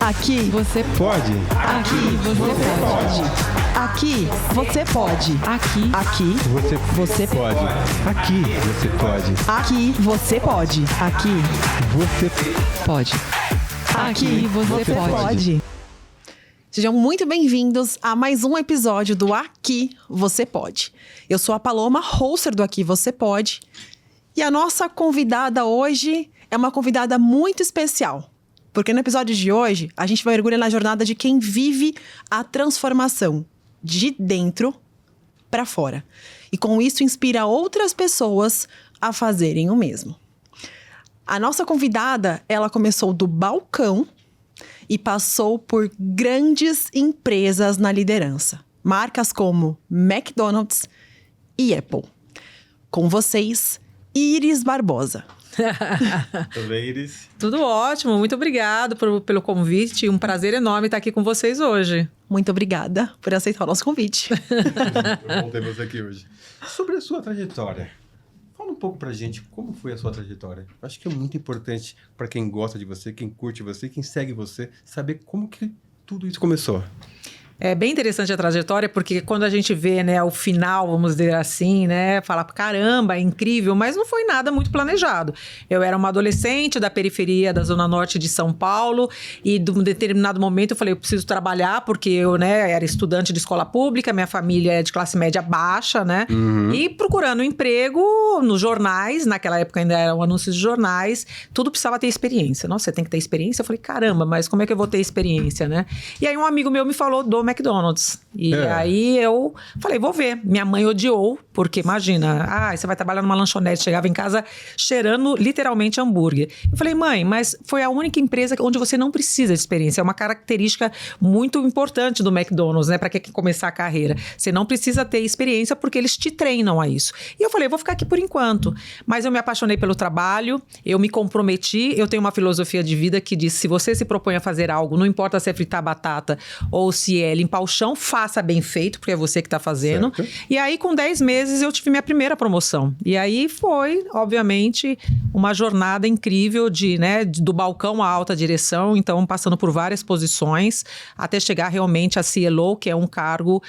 Aqui você pode. Aqui você pode. Aqui você pode. Aqui você pode. Aqui você pode. Aqui você pode. Aqui Você pode. Aqui você pode. Sejam muito bem-vindos a mais um episódio do Aqui Você Pode. Eu sou a Paloma, hoster do Aqui Você Pode. E a nossa convidada hoje é uma convidada muito especial. Porque no episódio de hoje, a gente vai mergulhar na jornada de quem vive a transformação de dentro para fora. E com isso inspira outras pessoas a fazerem o mesmo. A nossa convidada, ela começou do balcão e passou por grandes empresas na liderança. Marcas como McDonald's e Apple. Com vocês, Iris Barbosa. Tudo bem, Iris? Tudo ótimo, muito obrigado pelo convite. Um prazer enorme estar aqui com vocês hoje. Muito obrigada por aceitar o nosso convite. Foi bom ter você aqui hoje. Sobre a sua trajetória, fala um pouco pra gente como foi a sua trajetória. Acho que é muito importante para quem gosta de você, quem curte você, quem segue você, saber como que tudo isso começou. É bem interessante a trajetória, porque quando a gente vê, né, o final, vamos dizer assim, né, fala, caramba, é incrível, mas não foi nada muito planejado. Eu era uma adolescente da periferia da Zona Norte de São Paulo e de um determinado momento eu falei, eu preciso trabalhar, porque eu, né, era estudante de escola pública, minha família é de classe média baixa, né, e procurando emprego nos jornais, naquela época ainda eram anúncios de jornais, tudo precisava ter experiência. Nossa, você tem que ter experiência? Eu falei, caramba, mas como é que eu vou ter experiência, né? E aí um amigo meu me falou do McDonald's. E aí eu falei, vou ver. Minha mãe odiou, porque imagina, você vai trabalhar numa lanchonete, chegava em casa cheirando literalmente hambúrguer. Eu falei, mãe, mas foi a única empresa onde você não precisa de experiência. É uma característica muito importante do McDonald's, né? Para quem quer começar a carreira. Você não precisa ter experiência porque eles te treinam a isso. E eu falei, vou ficar aqui por enquanto. Mas eu me apaixonei pelo trabalho, eu me comprometi, eu tenho uma filosofia de vida que diz, se você se propõe a fazer algo, não importa se é fritar batata ou se é limpar o chão, faça bem feito, porque é você que está fazendo. Certo. E aí, com 10 meses, eu tive minha primeira promoção. E aí foi, obviamente, uma jornada incrível do balcão à alta direção, então passando por várias posições, até chegar realmente a CLO, que é um cargo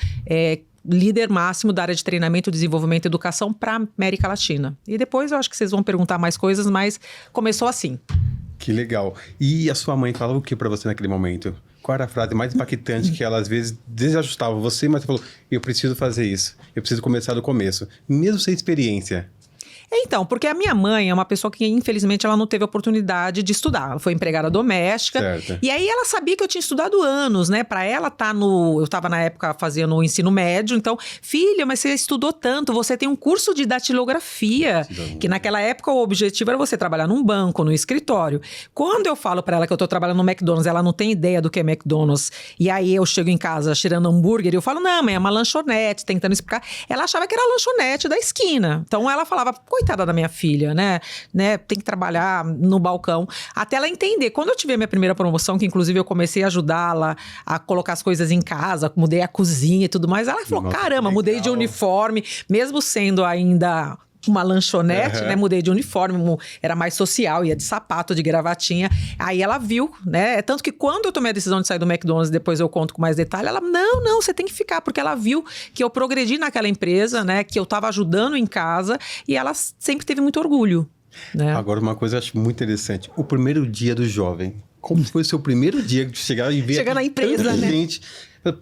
líder máximo da área de treinamento, desenvolvimento e educação para a América Latina. E depois eu acho que vocês vão perguntar mais coisas, mas começou assim. Que legal. E a sua mãe falava o que para você naquele momento? Qual era a frase mais impactante que ela às vezes desajustava você, mas você falou, eu preciso fazer isso, eu preciso começar do começo, mesmo sem experiência? Então, porque a minha mãe é uma pessoa que, infelizmente, ela não teve oportunidade de estudar. Ela foi empregada doméstica. Certo. E aí, ela sabia que eu tinha estudado anos, né? Pra ela eu estava, na época, fazendo o ensino médio. Então, filha, mas você estudou tanto. Você tem um curso de datilografia. Que naquela época, o objetivo era você trabalhar num banco, no escritório. Quando eu falo pra ela que eu tô trabalhando no McDonald's, ela não tem ideia do que é McDonald's. E aí, eu chego em casa cheirando hambúrguer. E eu falo, não, mãe, é uma lanchonete. Tentando explicar. Ela achava que era a lanchonete da esquina. Então, ela falava, coitada da minha filha, né? Tem que trabalhar no balcão. Até ela entender. Quando eu tive a minha primeira promoção, que inclusive eu comecei a ajudá-la a colocar as coisas em casa, mudei a cozinha e tudo mais, ela falou, nossa, caramba, mudei de uniforme, mesmo sendo ainda uma lanchonete, né? Mudei de uniforme, era mais social, ia de sapato, de gravatinha. Aí ela viu, né? Tanto que quando eu tomei a decisão de sair do McDonald's, depois eu conto com mais detalhe, ela, não, você tem que ficar, porque ela viu que eu progredi naquela empresa, né? Que eu tava ajudando em casa e ela sempre teve muito orgulho, né? Agora, uma coisa que eu acho muito interessante, o primeiro dia do jovem. Como foi o seu primeiro dia de chegar e ver... Chegar na empresa, né? Gente...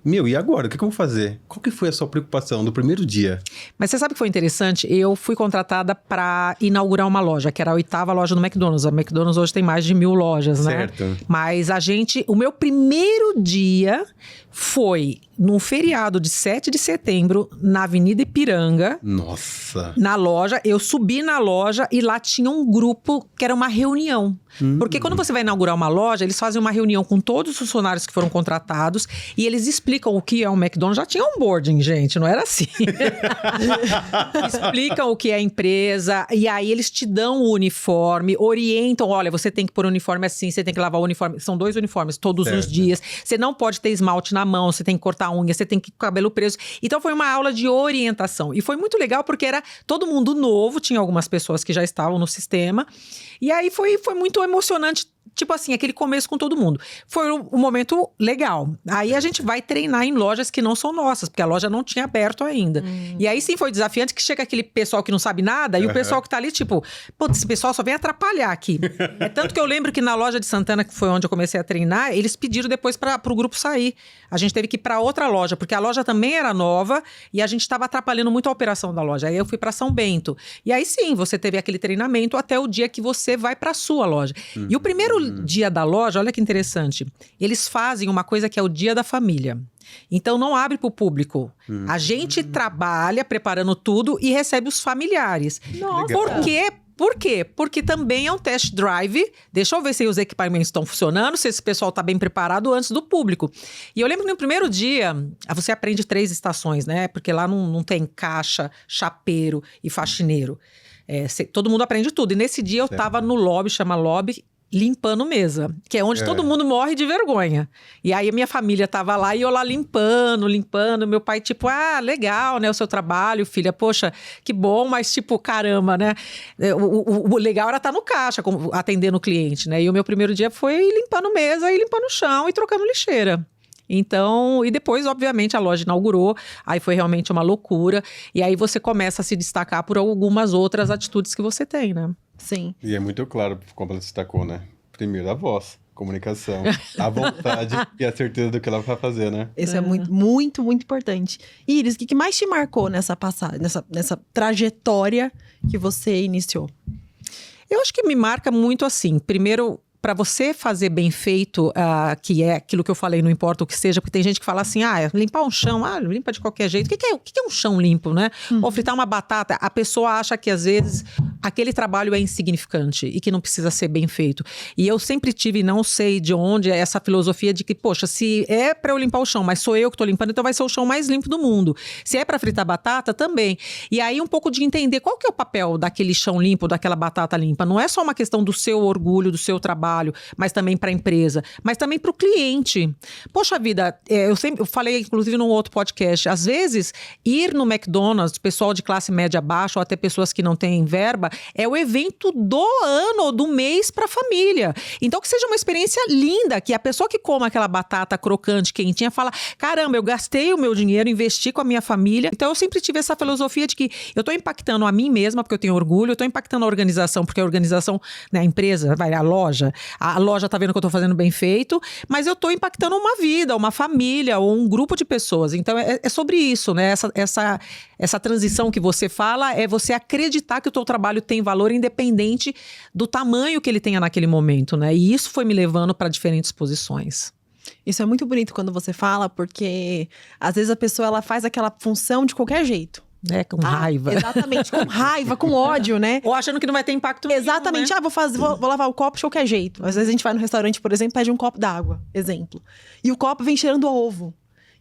Meu, e agora? O que eu vou fazer? Qual que foi a sua preocupação do primeiro dia? Mas você sabe o que foi interessante? Eu fui contratada para inaugurar uma loja, que era a 8ª loja do McDonald's. A McDonald's hoje tem mais de 1000 lojas, né? Certo. Mas o meu primeiro dia foi num feriado de 7 de setembro, na Avenida Ipiranga. Nossa! Na loja, eu subi na loja e lá tinha um grupo que era uma reunião. Porque quando você vai inaugurar uma loja, eles fazem uma reunião com todos os funcionários que foram contratados e eles explicam o que é um McDonald's. Já tinha onboarding, gente, não era assim. Explicam o que é a empresa e aí eles te dão o uniforme, orientam, olha, você tem que pôr o uniforme assim, você tem que lavar o uniforme. São 2 uniformes todos os dias. Você não pode ter esmalte na mão, você tem que cortar a unha, você tem que ir com o cabelo preso. Então foi uma aula de orientação. E foi muito legal porque era todo mundo novo, tinha algumas pessoas que já estavam no sistema. E aí foi muito emocionante Tipo assim, aquele começo com todo mundo. Foi um momento legal. Aí a gente vai treinar em lojas que não são nossas, porque a loja não tinha aberto ainda. E aí sim foi desafiante que chega aquele pessoal que não sabe nada e o pessoal que tá ali, tipo, pô, esse pessoal só vem atrapalhar aqui. É tanto que eu lembro que na loja de Santana, que foi onde eu comecei a treinar, eles pediram depois pro grupo sair. A gente teve que ir pra outra loja, porque a loja também era nova e a gente estava atrapalhando muito a operação da loja. Aí eu fui pra São Bento. E aí sim, você teve aquele treinamento até o dia que você vai pra sua loja. E o primeiro dia da loja, olha que interessante, eles fazem uma coisa que é o dia da família. Então não abre para o público. A gente trabalha preparando tudo e recebe os familiares. Nossa. Por quê? Por quê? Porque também é um test drive. Deixa eu ver se os equipamentos estão funcionando, se esse pessoal está bem preparado antes do público. E eu lembro que no primeiro dia, você aprende 3 estações, né? Porque lá não tem caixa, chapeiro e faxineiro. Todo mundo aprende tudo. E nesse dia eu estava no lobby, chama lobby, limpando mesa, que é onde todo mundo morre de vergonha. E aí a minha família tava lá e eu lá limpando. Meu pai tipo, legal, né, o seu trabalho, filha, poxa, que bom, mas tipo, caramba, né? O legal era estar no caixa, atendendo o cliente, né? E o meu primeiro dia foi limpando mesa e limpando o chão e trocando lixeira. Então, e depois, obviamente, a loja inaugurou, aí foi realmente uma loucura, e aí você começa a se destacar por algumas outras atitudes que você tem, né? Sim. E é muito claro como ela destacou, né? Primeiro a voz, comunicação, a vontade e a certeza do que ela vai fazer, né? Isso é muito, muito, muito importante. Iris, o que mais te marcou nessa passagem, nessa trajetória que você iniciou? Eu acho que me marca muito assim, primeiro, para você fazer bem feito, que é aquilo que eu falei, não importa o que seja, porque tem gente que fala assim, limpar um chão, limpa de qualquer jeito. O que é um chão limpo, né? Ou fritar uma batata, a pessoa acha que às vezes aquele trabalho é insignificante e que não precisa ser bem feito. E eu sempre tive, não sei de onde, essa filosofia de que, poxa, se é para eu limpar o chão, mas sou eu que tô limpando, então vai ser o chão mais limpo do mundo. Se é para fritar batata, também. E aí um pouco de entender qual que é o papel daquele chão limpo, daquela batata limpa. Não é só uma questão do seu orgulho, do seu trabalho, mas também para a empresa, mas também para o cliente. Poxa vida, eu falei inclusive num outro podcast, às vezes ir no McDonald's, pessoal de classe média baixa ou até pessoas que não têm verba, é o evento do ano ou do mês para a família. Então que seja uma experiência linda, que a pessoa que come aquela batata crocante, quentinha, fala, caramba, eu gastei o meu dinheiro, investi com a minha família. Então eu sempre tive essa filosofia de que eu estou impactando a mim mesma, porque eu tenho orgulho, eu estou impactando a organização, porque a organização, né, a empresa, a loja tá vendo que eu tô fazendo bem feito, mas eu tô impactando uma vida, uma família ou um grupo de pessoas. Então é sobre isso, né? Essa transição que você fala é você acreditar que o teu trabalho tem valor independente do tamanho que ele tenha naquele momento, né? E isso foi me levando para diferentes posições. Isso é muito bonito quando você fala, porque às vezes a pessoa ela faz aquela função de qualquer jeito. Com raiva. Exatamente, com raiva, com ódio, né? Ou achando que não vai ter impacto nenhum, exatamente, né? Vou lavar o copo de qualquer jeito. Às vezes a gente vai no restaurante, por exemplo, pede um copo d'água, exemplo. E o copo vem cheirando a ovo.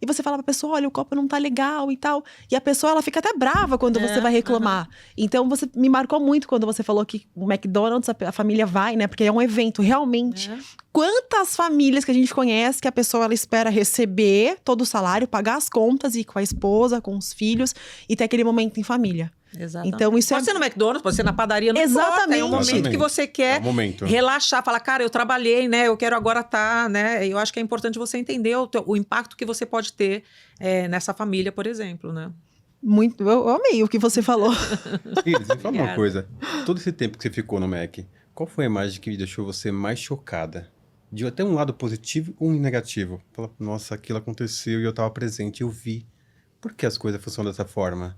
E você fala pra pessoa, olha, o copo não tá legal e tal. E a pessoa, ela fica até brava quando você vai reclamar. Então, você me marcou muito quando você falou que o McDonald's, a família vai, né? Porque é um evento, realmente. Quantas famílias que a gente conhece que a pessoa, ela espera receber todo o salário, pagar as contas, ir com a esposa, com os filhos e ter aquele momento em família. Exatamente. Então, isso pode ser no McDonald's, pode ser na padaria, não exatamente. importa. É um momento que você quer relaxar, falar, cara, eu trabalhei, né? Eu quero agora estar, né? Eu acho que é importante você entender o impacto que você pode ter nessa família, por exemplo, né? Muito, eu amei o que você falou. Iris, me fala uma coisa. Todo esse tempo que você ficou no Mac, qual foi a imagem que deixou você mais chocada? De até um lado positivo ou um negativo? Fala, nossa, aquilo aconteceu e eu estava presente, eu vi. Por que as coisas funcionam dessa forma?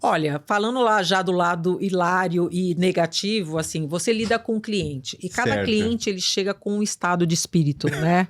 Olha, falando lá já do lado hilário e negativo, assim, você lida com o cliente. E cada cliente, ele chega com um estado de espírito, né?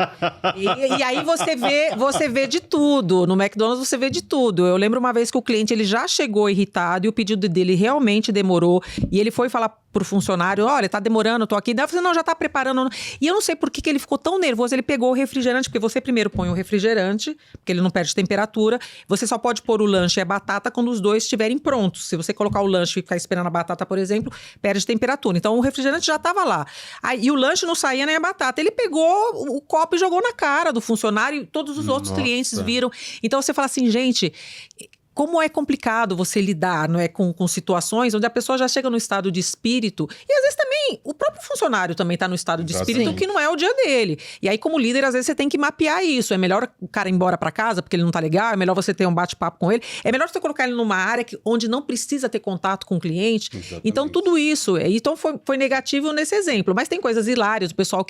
e aí você vê de tudo. No McDonald's você vê de tudo. Eu lembro uma vez que o cliente, ele já chegou irritado e o pedido dele realmente demorou. E ele foi falar pro funcionário, olha, tá demorando, eu tô aqui. Daí eu falei, não, já tá preparando. E eu não sei por que ele ficou tão nervoso. Ele pegou o refrigerante, porque você primeiro põe o refrigerante, porque ele não perde temperatura. Você só pode pôr o lanche e a batata quando os dois estiverem prontos. Se você colocar o lanche e ficar esperando a batata, por exemplo, perde temperatura. Então, o refrigerante já tava lá. E o lanche não saía nem a batata. Ele pegou o copo e jogou na cara do funcionário e todos os outros clientes viram. Então, você fala assim, gente... como é complicado você lidar, não é, com situações onde a pessoa já chega no estado de espírito, e às vezes também o próprio funcionário também está no estado de espírito Exatamente. que não é o dia dele. E aí, como líder, às vezes você tem que mapear isso. É melhor o cara ir embora para casa porque ele não tá legal, é melhor você ter um bate-papo com ele, é melhor você colocar ele numa área onde não precisa ter contato com o cliente. Exatamente. Então, tudo isso. Então, foi negativo nesse exemplo. Mas tem coisas hilárias, o pessoal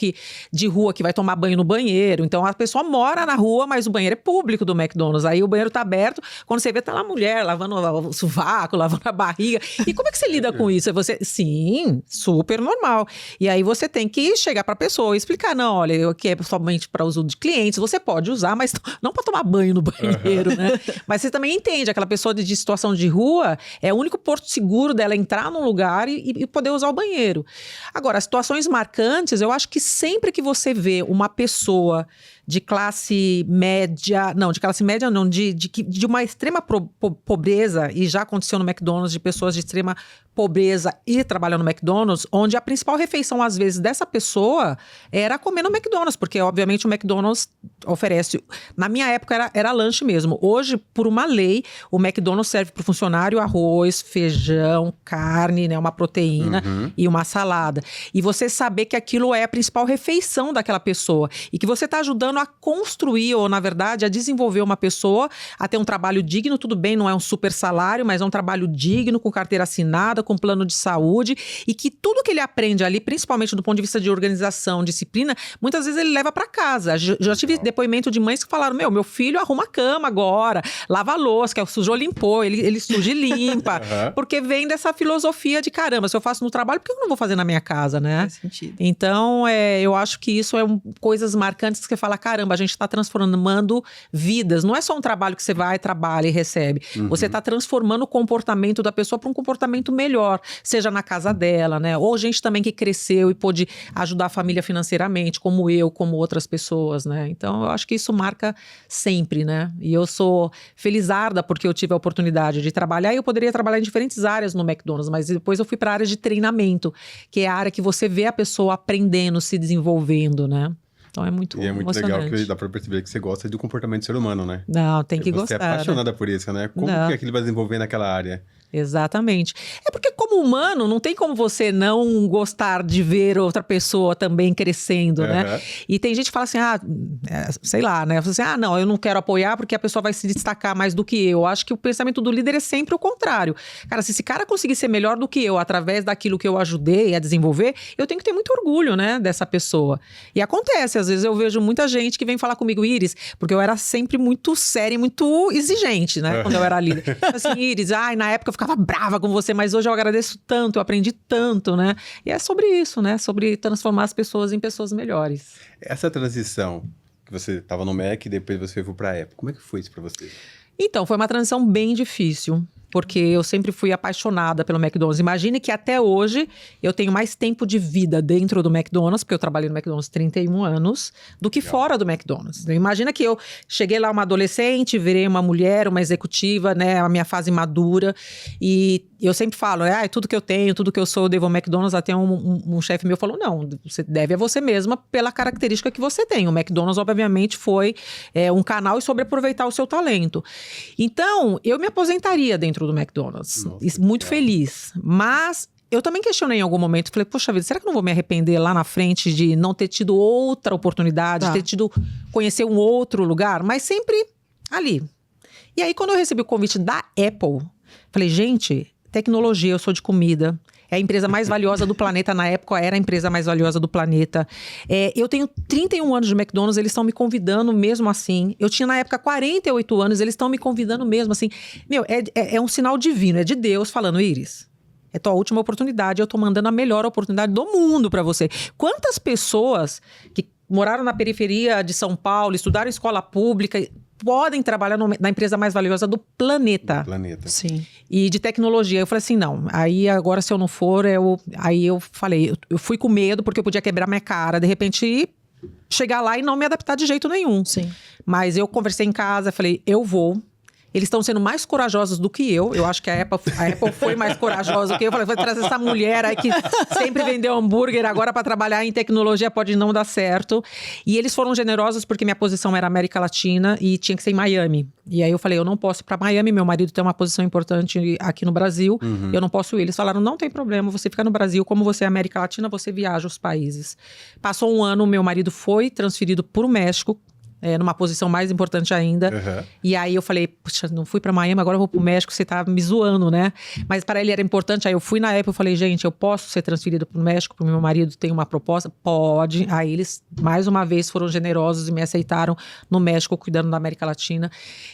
de rua que vai tomar banho no banheiro. Então, a pessoa mora na rua, mas o banheiro é público do McDonald's. Aí o banheiro tá aberto, quando você vê, tá lá a mulher lavando o sovaco, lavando a barriga. E como é que você lida com isso? Sim, super normal. E aí você tem que chegar pra pessoa e explicar, não, olha, eu aqui é somente para uso de clientes, você pode usar, mas não para tomar banho no banheiro, né? Mas você também entende, aquela pessoa de situação de rua, é o único porto seguro dela entrar num lugar e poder usar o banheiro. Agora, as situações marcantes, eu acho que sempre que você vê uma pessoa de classe média, de uma extrema pobreza, e já aconteceu no McDonald's, de pessoas de extrema pobreza e trabalhando no McDonald's, onde a principal refeição, às vezes, dessa pessoa era comer no McDonald's, porque, obviamente, o McDonald's oferece... Na minha época, era lanche mesmo. Hoje, por uma lei, o McDonald's serve para o funcionário arroz, feijão, carne, né, uma proteína e uma salada. E você saber que aquilo é a principal refeição daquela pessoa e que você está ajudando a construir, ou, na verdade, a desenvolver uma pessoa a ter um trabalho digno. Tudo bem, não é um super salário, mas é um trabalho digno, com carteira assinada, com plano de saúde, e que tudo que ele aprende ali, principalmente do ponto de vista de organização, disciplina, muitas vezes ele leva para casa. Já tive depoimento de mães que falaram, meu filho arruma a cama agora, lava a louça, que é o sujou, limpou, ele suja e limpa, porque vem dessa filosofia de caramba, se eu faço no trabalho, por que eu não vou fazer na minha casa, né? Faz sentido. Então, eu acho que isso é coisas marcantes que você fala, caramba, a gente está transformando vidas, não é só um trabalho que você vai, trabalha e recebe, você está transformando o comportamento da pessoa para um comportamento melhor, seja na casa dela, né? Ou gente também que cresceu e pôde ajudar a família financeiramente, como eu, como outras pessoas, né? Então, eu acho que isso marca sempre, né? E eu sou felizarda porque eu tive a oportunidade de trabalhar, e eu poderia trabalhar em diferentes áreas no McDonald's, mas depois eu fui para a área de treinamento, que é a área que você vê a pessoa aprendendo, se desenvolvendo, né? Então é muito E é muito legal emocionante. que dá pra perceber que você gosta do comportamento do ser humano, né? Não, tem que Você gostar. é apaixonada por isso, né? Como Não. que aquilo vai desenvolver naquela área? Exatamente. É porque, como humano, não tem como você não gostar de ver outra pessoa também crescendo, né? E tem gente que fala assim, sei lá, né? Fala assim, não, eu não quero apoiar porque a pessoa vai se destacar mais do que eu. Eu acho que o pensamento do líder é sempre o contrário. Cara, se esse cara conseguir ser melhor do que eu, através daquilo que eu ajudei a desenvolver, eu tenho que ter muito orgulho, né, dessa pessoa. E acontece, às vezes eu vejo muita gente que vem falar comigo, Iris, porque eu era sempre muito séria e muito exigente, né, quando eu era líder. Assim, Iris, na época eu ficava brava com você, mas hoje eu agradeço tanto, eu aprendi tanto, né? E é sobre isso, né? Sobre transformar as pessoas em pessoas melhores. Essa transição que você estava no Mac e depois você foi para a Apple, como é que foi isso para você? Então, foi uma transição bem difícil, porque eu sempre fui apaixonada pelo McDonald's. Imagine que até hoje eu tenho mais tempo de vida dentro do McDonald's, porque eu trabalhei no McDonald's 31 anos, do que fora do McDonald's. Imagina que eu cheguei lá uma adolescente, virei uma mulher, uma executiva, né, a minha fase madura, e eu sempre falo, tudo que eu tenho, tudo que eu sou, eu devo ao McDonald's. Até um chefe meu falou, não, você deve a você mesma pela característica que você tem. O McDonald's, obviamente, foi um canal e sobre aproveitar o seu talento. Então, eu me aposentaria dentro do McDonald's. Nossa, muito legal. feliz. Mas eu também questionei em algum momento. Falei, poxa vida, será que eu não vou me arrepender lá na frente de não ter tido outra oportunidade, de ter conhecer um outro lugar? Mas sempre ali. E aí, quando eu recebi o convite da Apple, falei, gente, tecnologia, eu sou de comida. É a empresa mais valiosa do planeta. Na época, era a empresa mais valiosa do planeta. Eu tenho 31 anos de McDonald's, eles estão me convidando mesmo assim. Eu tinha, na época, 48 anos, eles estão me convidando mesmo assim. É um sinal divino, é de Deus falando, Iris, é tua última oportunidade, eu tô mandando a melhor oportunidade do mundo para você. Quantas pessoas que moraram na periferia de São Paulo, estudaram em escola pública, podem trabalhar na empresa mais valiosa do planeta. Sim. E de tecnologia. Eu falei assim, não. Aí agora, se eu não for, aí eu falei, eu fui com medo porque eu podia quebrar minha cara, de repente chegar lá e não me adaptar de jeito nenhum. Sim. Mas eu conversei em casa, falei, eu vou. Eles estão sendo mais corajosos do que eu. Eu acho que a Apple foi mais corajosa do que eu. Falei, vou trazer essa mulher aí que sempre vendeu hambúrguer, agora para trabalhar em tecnologia pode não dar certo. E eles foram generosos porque minha posição era América Latina e tinha que ser em Miami. E aí eu falei, eu não posso ir para Miami, meu marido tem uma posição importante aqui no Brasil, eu não posso ir. Eles falaram, não tem problema, você fica no Brasil, como você é América Latina, você viaja os países. Passou um ano, meu marido foi transferido para o México, numa posição mais importante ainda. E aí eu falei, puxa, não fui pra Miami, agora eu vou pro México, você tá me zoando, né? Mas para ele era importante, aí eu fui na Apple, eu falei, gente, eu posso ser transferido pro México, pro meu marido tem uma proposta? Pode. Aí eles, mais uma vez, foram generosos e me aceitaram no México, cuidando da América Latina.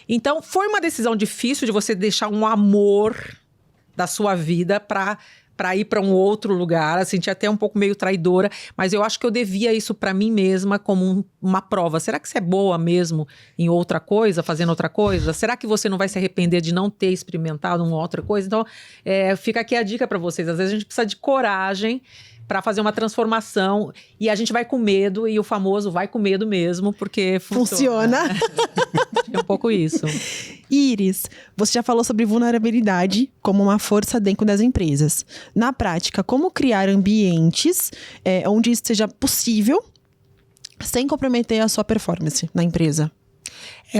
Então, foi uma decisão difícil de você deixar um amor da sua vida para ir para um outro lugar, senti até um pouco meio traidora, mas eu acho que eu devia isso para mim mesma como uma prova. Será que você é boa mesmo em outra coisa, fazendo outra coisa? Será que você não vai se arrepender de não ter experimentado uma outra coisa? Então, fica aqui a dica para vocês. Às vezes a gente precisa de coragem para fazer uma transformação e a gente vai com medo e o famoso vai com medo mesmo, porque funciona. É um pouco isso. Iris, você já falou sobre vulnerabilidade como uma força dentro das empresas. Na prática, como criar ambientes onde isso seja possível sem comprometer a sua performance na empresa?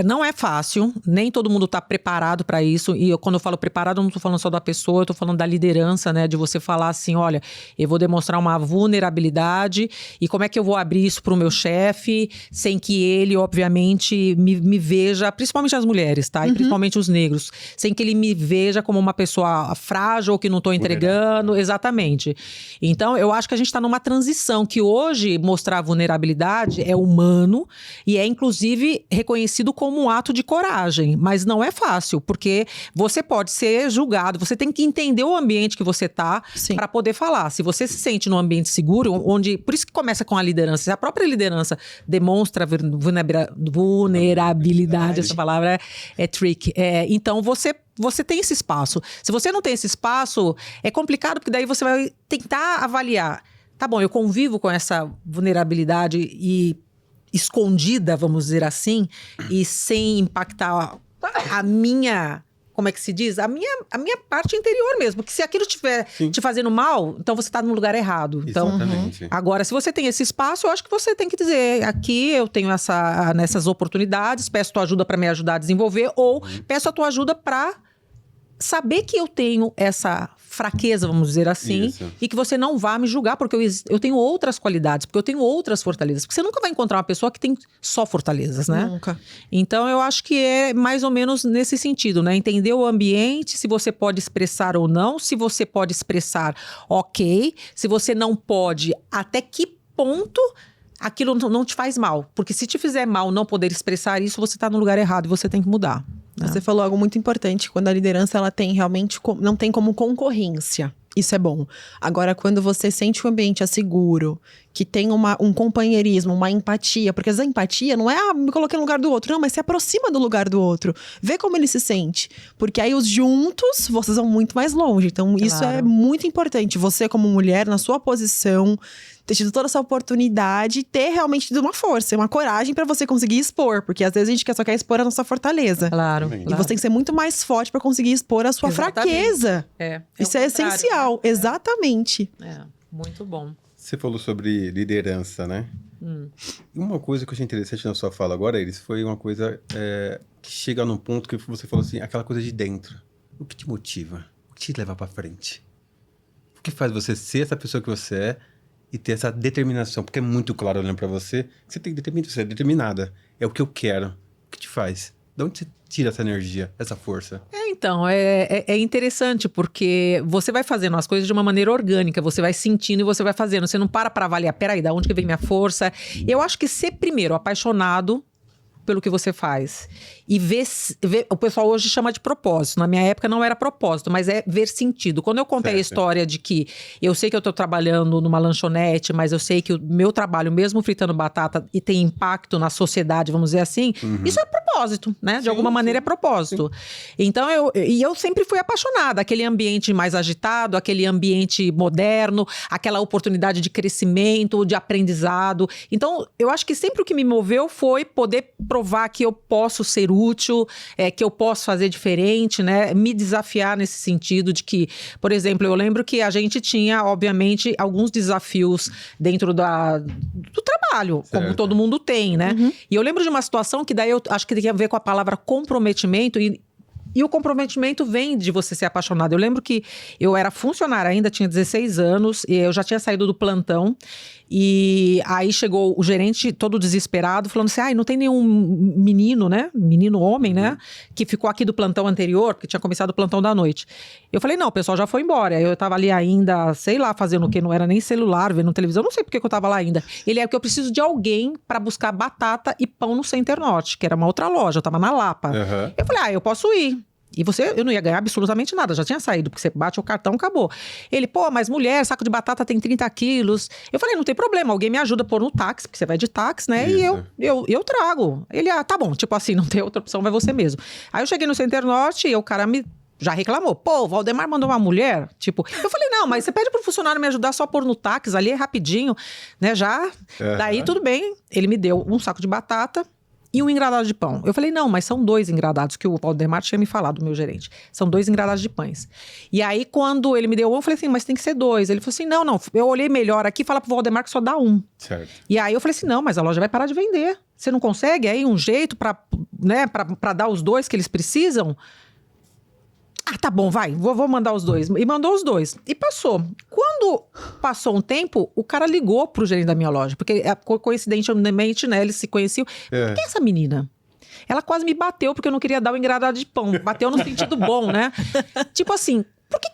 Não é fácil, nem todo mundo está preparado para isso. E quando eu falo preparado, eu não estou falando só da pessoa, eu estou falando da liderança, né? De você falar assim, olha, eu vou demonstrar uma vulnerabilidade e como é que eu vou abrir isso para o meu chefe sem que ele, obviamente, me veja, principalmente as mulheres, tá? E principalmente os negros, sem que ele me veja como uma pessoa frágil ou que não estou entregando. Exatamente. Então, eu acho que a gente está numa transição que hoje mostrar vulnerabilidade é humano e é, inclusive, reconhecido como um ato de coragem, mas não é fácil, porque você pode ser julgado, você tem que entender o ambiente que você está para poder falar. Se você se sente num ambiente seguro, onde, por isso que começa com a liderança, se a própria liderança demonstra vulnerabilidade, essa palavra é trick, então você tem esse espaço. Se você não tem esse espaço, é complicado, porque daí você vai tentar avaliar. Tá bom, eu convivo com essa vulnerabilidade e escondida, vamos dizer assim, e sem impactar a minha, como é que se diz? A minha parte interior mesmo. Porque se aquilo estiver te fazendo mal, então você está no lugar errado. Então, agora, se você tem esse espaço, eu acho que você tem que dizer, aqui eu tenho nessas oportunidades, peço tua ajuda para me ajudar a desenvolver, ou peço a tua ajuda para saber que eu tenho essa fraqueza, vamos dizer assim, e que você não vá me julgar, porque eu tenho outras qualidades, porque eu tenho outras fortalezas. Porque você nunca vai encontrar uma pessoa que tem só fortalezas, né? Nunca. Então, eu acho que é mais ou menos nesse sentido, né? Entender o ambiente, se você pode expressar ou não, se você pode expressar, ok. Se você não pode, até que ponto aquilo não te faz mal. Porque se te fizer mal não poder expressar isso, você está no lugar errado e você tem que mudar. Você falou algo muito importante, quando a liderança ela tem realmente, não tem como concorrência. Isso é bom. Agora, quando você sente que o ambiente é seguro, que tem um companheirismo, uma empatia, porque às vezes a empatia não é me coloquei no lugar do outro, não, mas se aproxima do lugar do outro, vê como ele se sente, porque aí os juntos, vocês vão muito mais longe. Então, isso é muito importante. Você, como mulher, na sua posição, ter tido toda essa oportunidade, ter realmente tido uma força, uma coragem pra você conseguir expor, porque às vezes a gente só quer expor a nossa fortaleza. Claro. E você tem que ser muito mais forte pra conseguir expor a sua fraqueza. Isso é essencial. Né? Exatamente. Muito bom. Você falou sobre liderança, né? E uma coisa que eu achei interessante na sua fala agora, Iris, foi uma coisa que chega num ponto que você falou assim, aquela coisa de dentro. O que te motiva? O que te leva pra frente? O que faz você ser essa pessoa que você é e ter essa determinação? Porque é muito claro olhando pra você que você tem que determinar, você é determinada. É o que eu quero. O que te faz? De onde você tira essa energia, essa força? Então, é interessante, porque você vai fazendo as coisas de uma maneira orgânica, você vai sentindo e você vai fazendo. Você não para avaliar, peraí, da onde que vem minha força? Eu acho que ser primeiro apaixonado pelo que você faz. E ver, o pessoal hoje chama de propósito. Na minha época não era propósito, mas é ver sentido. Quando eu contei a história de que eu sei que eu estou trabalhando numa lanchonete, mas eu sei que o meu trabalho, mesmo fritando batata, e tem impacto na sociedade, vamos dizer assim, isso é propósito, né? De alguma maneira é propósito. Então, eu sempre fui apaixonada. Aquele ambiente mais agitado, aquele ambiente moderno, aquela oportunidade de crescimento, de aprendizado. Então, eu acho que sempre o que me moveu foi poder provar provar que eu posso ser útil, que eu posso fazer diferente, né? Me desafiar nesse sentido de que, por exemplo, eu lembro que a gente tinha, obviamente, alguns desafios dentro do trabalho, como todo mundo tem, né? E eu lembro de uma situação que daí eu acho que tem a ver com a palavra comprometimento e o comprometimento vem de você ser apaixonado. Eu lembro que eu era funcionária ainda, tinha 16 anos, e eu já tinha saído do plantão. E aí chegou o gerente todo desesperado, falando assim, não tem nenhum menino, né? Menino homem, né? Que ficou aqui do plantão anterior, porque tinha começado o plantão da noite. Eu falei, não, o pessoal já foi embora. Eu tava ali ainda, sei lá, fazendo o quê? Não era nem celular, vendo televisão. Não sei por que eu tava lá ainda. Ele é que eu preciso de alguém para buscar batata e pão no Center Norte, que era uma outra loja. Eu tava na Lapa. Eu falei, eu posso ir. E eu não ia ganhar absolutamente nada, já tinha saído, porque você bate o cartão, acabou. Ele, mas mulher, saco de batata tem 30 quilos. Eu falei, não tem problema, alguém me ajuda a pôr no táxi, porque você vai de táxi, né? Isso. E eu trago. Ele, tá bom, tipo assim, não tem outra opção, vai você mesmo. Aí eu cheguei no Center Norte e o cara já reclamou. O Valdemar mandou uma mulher, tipo... Eu falei, não, mas você pede pro funcionário me ajudar só a pôr no táxi, ali é rapidinho, né, já. Daí, tudo bem, ele me deu um saco de batata e um engradado de pão. Eu falei, não, mas são 2 engradados, que o Valdemar tinha me falado, o meu gerente. São 2 engradados de pães. E aí, quando ele me deu eu falei assim, mas tem que ser 2. Ele falou assim, não, eu olhei melhor aqui, fala pro Valdemar que só dá 1. Certo. E aí eu falei assim, não, mas a loja vai parar de vender. Você não consegue aí um jeito pra dar os 2 que eles precisam? Tá bom, vai, vou mandar os 2. E mandou os 2. E passou. Quando passou um tempo, o cara ligou pro gerente da minha loja. Porque, coincidentemente, né, eles se conheciam. Quem é essa menina? Ela quase me bateu porque eu não queria dar o engradado de pão. Bateu no sentido bom, né? Tipo assim... Por que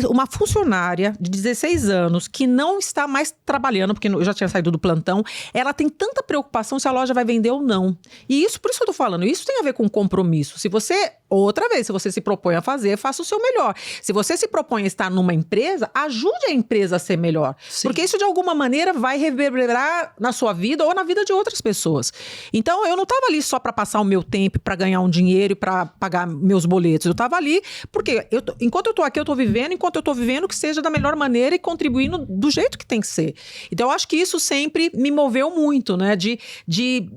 uma funcionária de 16 anos que não está mais trabalhando, porque eu já tinha saído do plantão, ela tem tanta preocupação se a loja vai vender ou não? E isso, por isso que eu tô falando, isso tem a ver com compromisso. Se você, outra vez, se você se propõe a fazer, faça o seu melhor. Se você se propõe a estar numa empresa, ajude a empresa a ser melhor. Sim. Porque isso, de alguma maneira, vai reverberar na sua vida ou na vida de outras pessoas. Então, eu não tava ali só para passar o meu tempo, para ganhar um dinheiro e para pagar meus boletos. Eu tava ali porque, enquanto eu tô aqui, eu tô vivendo, enquanto eu tô vivendo, que seja da melhor maneira e contribuindo do jeito que tem que ser. Então, eu acho que isso sempre me moveu muito, né?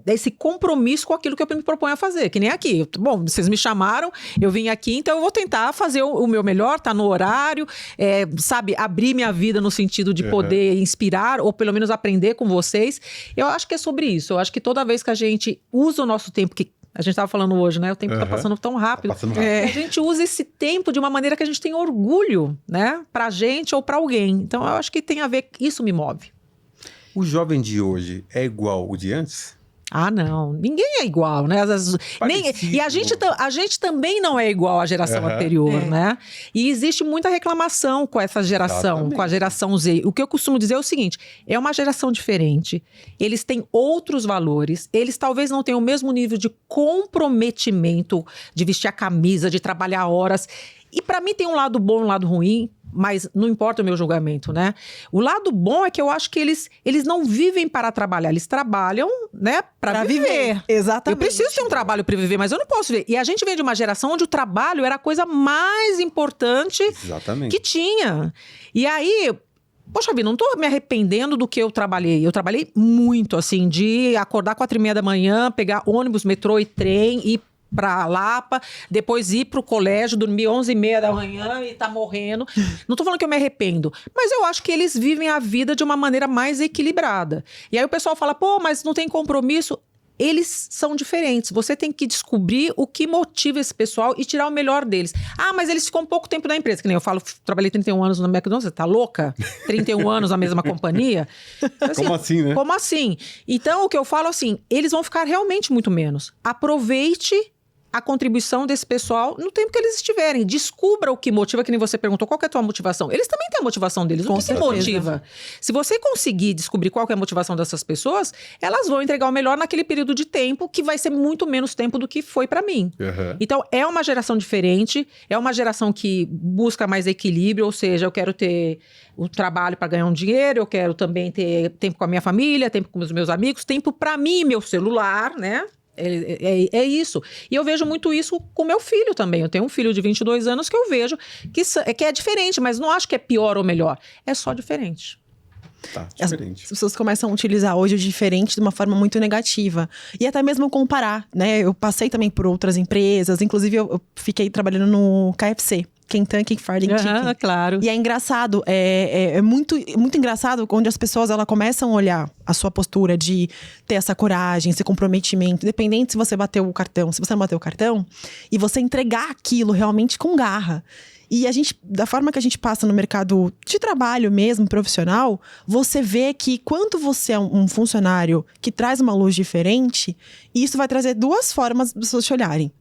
Desse compromisso com aquilo que eu me proponho a fazer. Que nem aqui. Bom, vocês me chamaram, eu vim aqui, então eu vou tentar fazer o meu melhor, tá no horário, sabe? Abrir minha vida no sentido de poder inspirar, ou pelo menos aprender com vocês. Eu acho que é sobre isso. Eu acho que toda vez que a gente usa o nosso tempo, que a gente estava falando hoje, né? O tempo está passando tão rápido. A gente usa esse tempo de uma maneira que a gente tem orgulho, né? Pra gente ou pra alguém. Então, eu acho que tem a ver... Isso me move. O jovem de hoje é igual o de antes? Não. Ninguém é igual, né? E a gente também não é igual à geração anterior, né? E existe muita reclamação com essa geração, com a geração Z. O que eu costumo dizer é o seguinte, é uma geração diferente, eles têm outros valores, eles talvez não tenham o mesmo nível de comprometimento, de vestir a camisa, de trabalhar horas. E para mim tem um lado bom e um lado ruim, mas não importa o meu julgamento, né? O lado bom é que eu acho que eles não vivem para trabalhar, eles trabalham, né, para viver. Exatamente. Eu preciso ter um trabalho para viver, mas eu não posso viver. E a gente vem de uma geração onde o trabalho era a coisa mais importante que tinha. E aí... Poxa vida, não tô me arrependendo do que eu trabalhei. Eu trabalhei muito, assim, de acordar 4h30 da manhã, pegar ônibus, metrô e trem, ir pra Lapa, depois ir pro colégio, dormir 11h30 da manhã e tá morrendo. Não tô falando que eu me arrependo, mas eu acho que eles vivem a vida de uma maneira mais equilibrada. E aí o pessoal fala, mas não tem compromisso. Eles são diferentes. Você tem que descobrir o que motiva esse pessoal e tirar o melhor deles. Mas eles ficam um pouco tempo na empresa. Que nem eu falo, trabalhei 31 anos no McDonald's. Você tá louca? 31 anos na mesma companhia? Assim, como assim, né? Como assim? Então, o que eu falo assim, eles vão ficar realmente muito menos. Aproveite a contribuição desse pessoal no tempo que eles estiverem. Descubra o que motiva, que nem você perguntou, qual que é a tua motivação? Eles também têm a motivação deles. O que motiva? Se você conseguir descobrir qual que é a motivação dessas pessoas, elas vão entregar o melhor naquele período de tempo, que vai ser muito menos tempo do que foi pra mim. Então, é uma geração diferente, é uma geração que busca mais equilíbrio, ou seja, eu quero ter o trabalho para ganhar um dinheiro, eu quero também ter tempo com a minha família, tempo com os meus amigos, tempo pra mim, meu celular, né? É isso. E eu vejo muito isso com meu filho também. Eu tenho um filho de 22 anos que eu vejo que é diferente, mas não acho que é pior ou melhor. É só diferente. Tá, As diferente. pessoas começam a utilizar hoje o diferente de uma forma muito negativa. E até mesmo comparar, né? Eu passei também por outras empresas, inclusive eu fiquei trabalhando no KFC. Kentucky Fried Chicken. Claro. E é engraçado, é muito, muito engraçado onde as pessoas começam a olhar a sua postura de ter essa coragem, esse comprometimento, independente se você bateu o cartão, se você não bateu o cartão, e você entregar aquilo realmente com garra. E a gente, da forma que a gente passa no mercado de trabalho mesmo, profissional, você vê que quando você é um funcionário que traz uma luz diferente, isso vai trazer duas formas das pessoas te olharem.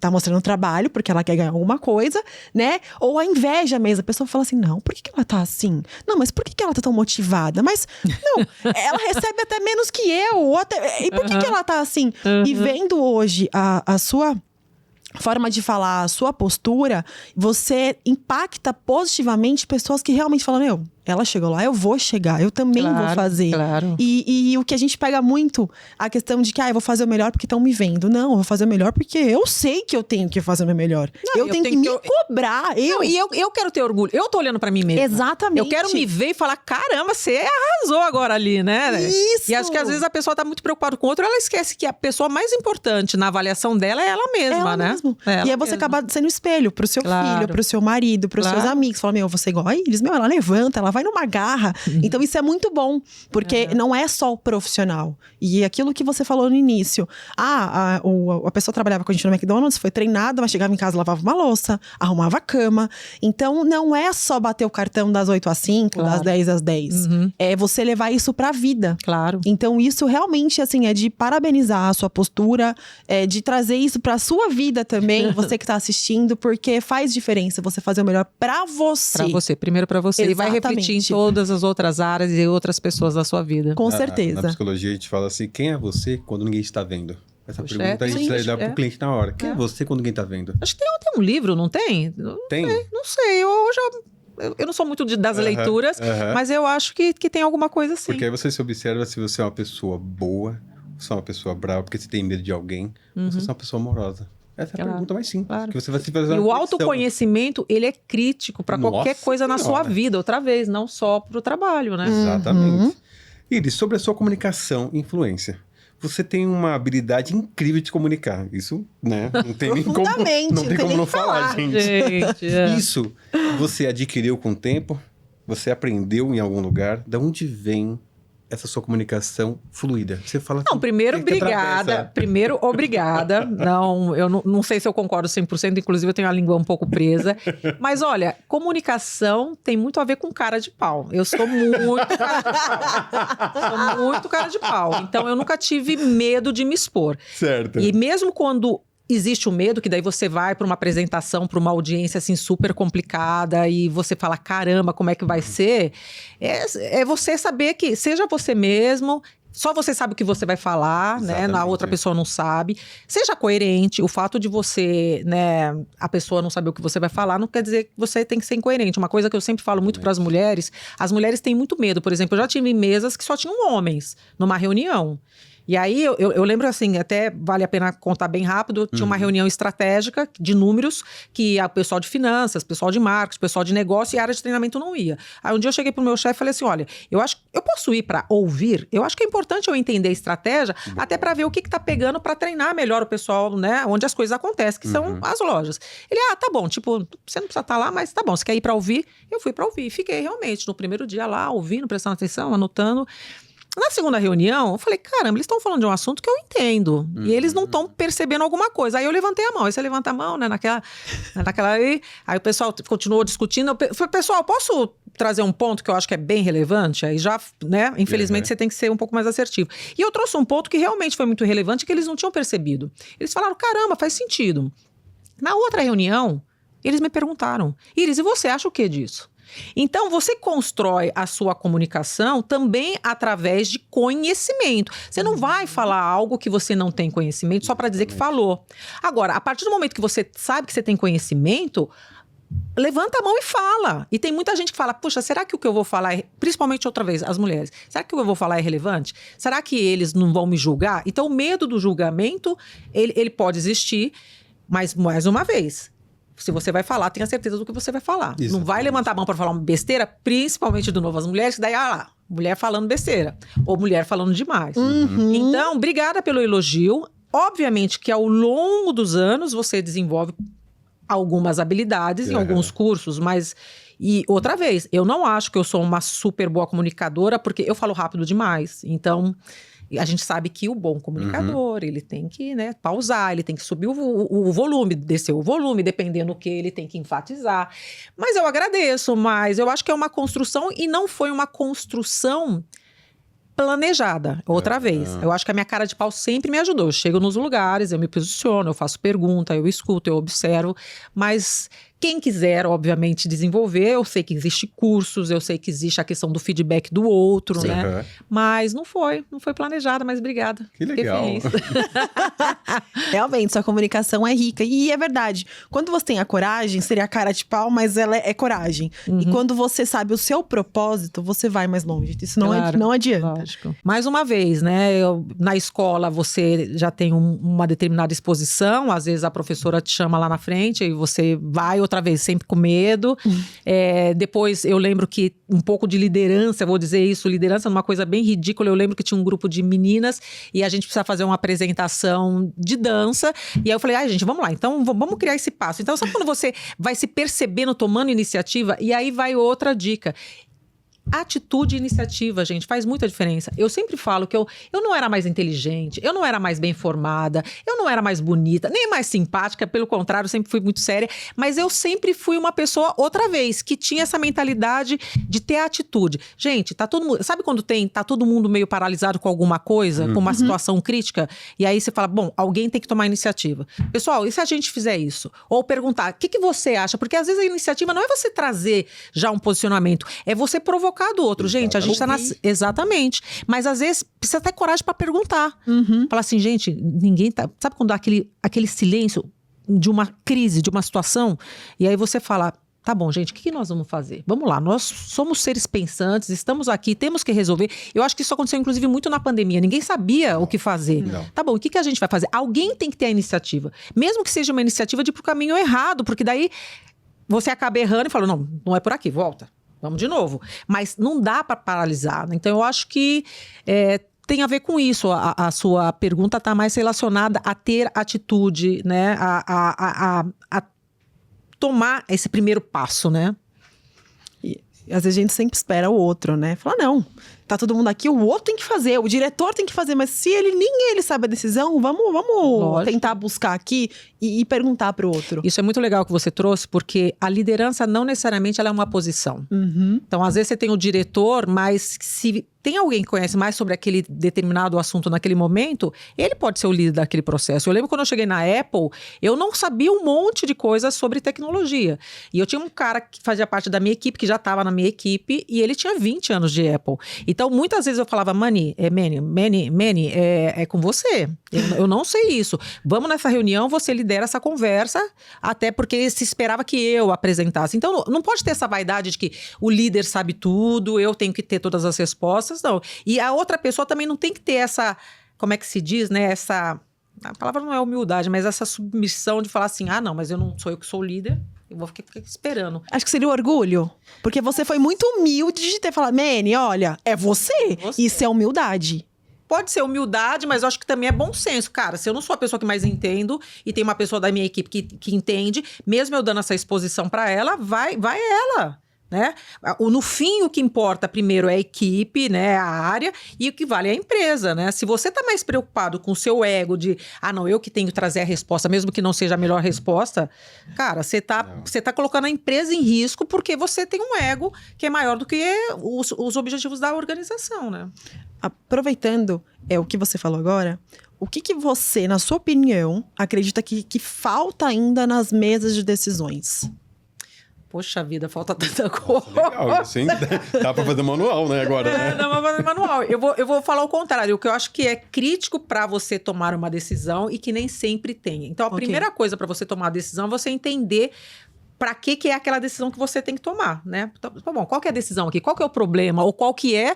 Tá mostrando trabalho porque ela quer ganhar alguma coisa, né? Ou a inveja mesmo. A pessoa fala assim, não, por que ela tá assim? Não, mas por que ela tá tão motivada? Mas, não, ela recebe até menos que eu. Ou até, e por que ela tá assim? E vendo hoje a sua forma de falar, a sua postura, você impacta positivamente pessoas que realmente falam, ela chegou lá, eu vou chegar, eu também vou fazer. Claro. E o que a gente pega muito, a questão de que, eu vou fazer o melhor porque estão me vendo. Não, eu vou fazer o melhor porque eu sei que eu tenho que fazer o meu melhor. Eu tenho que me cobrar. Eu quero ter orgulho. Eu tô olhando pra mim mesma. Exatamente. Eu quero me ver e falar, caramba, você arrasou agora ali, né? Isso! E acho que às vezes a pessoa tá muito preocupada com o outro, ela esquece que a pessoa mais importante na avaliação dela é ela mesma, ela né? mesmo. Ela e aí você acaba sendo espelho pro seu filho, pro seu marido, pros seus amigos. Fala, você igual a eles. Ela levanta, ela vai numa garra. Então isso é muito bom, porque não é só o profissional. E aquilo que você falou no início. A pessoa trabalhava com a gente no McDonald's, foi treinada, mas chegava em casa, lavava uma louça, arrumava a cama. Então não é só bater o cartão das 8 às 5, das 10 às 10. É você levar isso pra vida. Claro. Então isso realmente, assim, é de parabenizar a sua postura, de trazer isso pra sua vida também, você que tá assistindo, porque faz diferença você fazer o melhor pra você. Pra você, primeiro pra você. Exatamente. E vai refletir em todas as outras áreas e outras pessoas da sua vida. Com certeza. Na psicologia a gente fala assim, quem é você quando ninguém está vendo? Essa pergunta a gente vai dar pro cliente na hora. Quem é você quando ninguém está vendo? Acho que tem um livro, não tem? Tem? Não sei, eu não sou muito das leituras, mas eu acho que tem alguma coisa assim. Porque aí você se observa se você é uma pessoa boa, se é uma pessoa brava, porque você tem medo de alguém, ou se você é uma pessoa amorosa. Essa é a pergunta mais simples. Claro. Que você vai se fazer E o autoconhecimento, ele é crítico para qualquer coisa na sua vida, outra vez, não só para o trabalho, né? Exatamente. Iris, sobre a sua comunicação e influência. Você tem uma habilidade incrível de se comunicar. Isso, né? Não tem nem como não falar, gente. Isso você adquiriu com o tempo? Você aprendeu em algum lugar? De onde vem essa sua comunicação fluida? Você fala... Não, primeiro, obrigada. Primeiro, obrigada. Não, eu não sei se eu concordo 100%, inclusive eu tenho a língua um pouco presa. Mas olha, comunicação tem muito a ver com cara de pau. Eu sou muito cara de pau. Sou muito cara de pau. Então, eu nunca tive medo de me expor. Certo. E mesmo quando existe o medo, que daí você vai para uma apresentação, para uma audiência assim super complicada e você fala, caramba, como é que vai ser? É você saber que seja você mesmo, só você sabe o que você vai falar, exatamente, né? Na outra pessoa não sabe. Seja coerente. O fato de você, né, a pessoa não saber o que você vai falar, não quer dizer que você tem que ser incoerente. Uma coisa que eu sempre falo muito para as mulheres têm muito medo. Por exemplo, eu já tive mesas que só tinham homens numa reunião. E aí, eu lembro assim, até vale a pena contar bem rápido, tinha uma reunião estratégica de números, que o pessoal de finanças, pessoal de marketing, pessoal de negócio e a área de treinamento não ia. Aí um dia eu cheguei pro meu chefe e falei assim, olha, eu posso ir para ouvir? Eu acho que é importante eu entender a estratégia, até para ver o que tá pegando para treinar melhor o pessoal, né, onde as coisas acontecem, que são as lojas. Ele, tá bom, tipo, você não precisa estar lá, mas tá bom, você quer ir para ouvir? Eu fui para ouvir, fiquei realmente no primeiro dia lá, ouvindo, prestando atenção, anotando. Na segunda reunião, eu falei, caramba, eles estão falando de um assunto que eu entendo. E eles não estão percebendo alguma coisa. Aí eu levantei a mão. Aí você levanta a mão, né? Naquela aí o pessoal continuou discutindo. Eu falei, pessoal, posso trazer um ponto que eu acho que é bem relevante? Aí já, né? Infelizmente, você tem que ser um pouco mais assertivo. E eu trouxe um ponto que realmente foi muito relevante, que eles não tinham percebido. Eles falaram, caramba, faz sentido. Na outra reunião, eles me perguntaram, Iris, e você acha o que disso? Então, você constrói a sua comunicação também através de conhecimento. Você não vai falar algo que você não tem conhecimento só para dizer que falou. Agora, a partir do momento que você sabe que você tem conhecimento, levanta a mão e fala. E tem muita gente que fala, puxa, será que o que eu vou falar, principalmente outra vez, as mulheres, será que o que eu vou falar é relevante? Será que eles não vão me julgar? Então, o medo do julgamento, ele pode existir, mas, mais uma vez, se você vai falar, tenha certeza do que você vai falar. Exatamente. Não vai levantar a mão para falar uma besteira, principalmente do Novo às Mulheres, que daí, mulher falando besteira, ou mulher falando demais. Uhum. Então, obrigada pelo elogio. Obviamente que ao longo dos anos você desenvolve algumas habilidades em alguns cursos, mas... E outra vez, eu não acho que eu sou uma super boa comunicadora, porque eu falo rápido demais. Então, a gente sabe que o bom comunicador, ele tem que, né, pausar, ele tem que subir o volume, descer o volume, dependendo do que ele tem que enfatizar. Mas eu agradeço, mas eu acho que é uma construção e não foi uma construção planejada, outra vez. Eu acho que a minha cara de pau sempre me ajudou. Eu chego nos lugares, eu me posiciono, eu faço pergunta, eu escuto, eu observo, mas quem quiser, obviamente, desenvolver, eu sei que existe cursos, eu sei que existe a questão do feedback do outro, né? Mas não foi planejada, mas obrigada. Que legal. Realmente, sua comunicação é rica. E é verdade, quando você tem a coragem, seria a cara de pau, mas ela é coragem. E quando você sabe o seu propósito, você vai mais longe. Isso não adianta. Lógico. Mais uma vez, né? Na escola, você já tem uma determinada exposição, às vezes a professora te chama lá na frente e você vai outra vez, sempre com medo. Depois, eu lembro que um pouco de liderança, vou dizer isso, liderança é uma coisa bem ridícula. Eu lembro que tinha um grupo de meninas e a gente precisa fazer uma apresentação de dança. E aí eu falei, gente, vamos lá, então vamos criar esse passo. Então, sabe quando você vai se percebendo, tomando iniciativa? E aí vai outra dica. Atitude e iniciativa, gente, faz muita diferença. Eu sempre falo que eu não era mais inteligente, eu não era mais bem formada, eu não era mais bonita, nem mais simpática, pelo contrário, eu sempre fui muito séria, mas eu sempre fui uma pessoa, outra vez, que tinha essa mentalidade de ter atitude. Gente, tá todo mundo, sabe quando tá todo mundo meio paralisado com alguma coisa, com uma situação crítica, e aí você fala, bom, alguém tem que tomar iniciativa. Pessoal, e se a gente fizer isso? Ou perguntar, o que você acha? Porque às vezes a iniciativa não é você trazer já um posicionamento, é você provocar do outro. Gente, a gente tá Exatamente. Mas às vezes precisa ter coragem para perguntar. Falar assim, gente, ninguém tá... Sabe quando dá aquele silêncio de uma crise, de uma situação? E aí você fala, tá bom, gente, o que nós vamos fazer? Vamos lá, nós somos seres pensantes, estamos aqui, temos que resolver. Eu acho que isso aconteceu, inclusive, muito na pandemia. Ninguém sabia o que fazer. Tá bom, o que a gente vai fazer? Alguém tem que ter a iniciativa. Mesmo que seja uma iniciativa de ir pro caminho errado, porque daí você acaba errando e fala, não é por aqui, volta. Vamos de novo. Mas não dá para paralisar. Então, eu acho que tem a ver com isso. A sua pergunta está mais relacionada a ter atitude, né? A tomar esse primeiro passo, né? E às vezes a gente sempre espera o outro, né? Fala, não, tá todo mundo aqui, o outro tem que fazer, o diretor tem que fazer, mas se nem ele sabe a decisão, vamos tentar buscar aqui e perguntar pro outro. Isso é muito legal que você trouxe, porque a liderança não necessariamente ela é uma posição. Então, às vezes você tem o diretor, mas se tem alguém que conhece mais sobre aquele determinado assunto naquele momento, ele pode ser o líder daquele processo. Eu lembro quando eu cheguei na Apple, eu não sabia um monte de coisas sobre tecnologia. E eu tinha um cara que fazia parte da minha equipe, que já estava na minha equipe, e ele tinha 20 anos de Apple. Então, muitas vezes eu falava, Manny, é com você. Eu não sei isso. Vamos nessa reunião, você lidera essa conversa, até porque se esperava que eu apresentasse. Então, não pode ter essa vaidade de que o líder sabe tudo, eu tenho que ter todas as respostas. Não. E a outra pessoa também não tem que ter essa, como é que se diz, né? A palavra não é humildade, mas essa submissão de falar assim, não, mas eu não sou eu que sou o líder, eu vou ficar esperando. Acho que seria o orgulho, porque você foi muito humilde de ter falado, Manny, olha, é você. Isso é humildade. Pode ser humildade, mas eu acho que também é bom senso. Cara, se eu não sou a pessoa que mais entendo e tem uma pessoa da minha equipe que entende, mesmo eu dando essa exposição para ela, vai ela. Né? No fim, o que importa primeiro é a equipe, né? A área, e o que vale é a empresa, né? Se você tá mais preocupado com o seu ego de, não, eu que tenho que trazer a resposta, mesmo que não seja a melhor resposta, cara, você tá colocando a empresa em risco porque você tem um ego que é maior do que os objetivos da organização, né? Aproveitando o que você falou agora, o que você, na sua opinião, acredita que falta ainda nas mesas de decisões? Poxa vida, falta tanta coisa. Legal, assim, dá pra fazer manual, né, agora, né? Dá pra fazer manual. Eu vou falar o contrário, o que eu acho que é crítico para você tomar uma decisão e que nem sempre tem. Então, a primeira coisa para você tomar a decisão é você entender para que é aquela decisão que você tem que tomar, né? Então, tá bom, qual que é a decisão aqui? Qual que é o problema? Ou qual que é,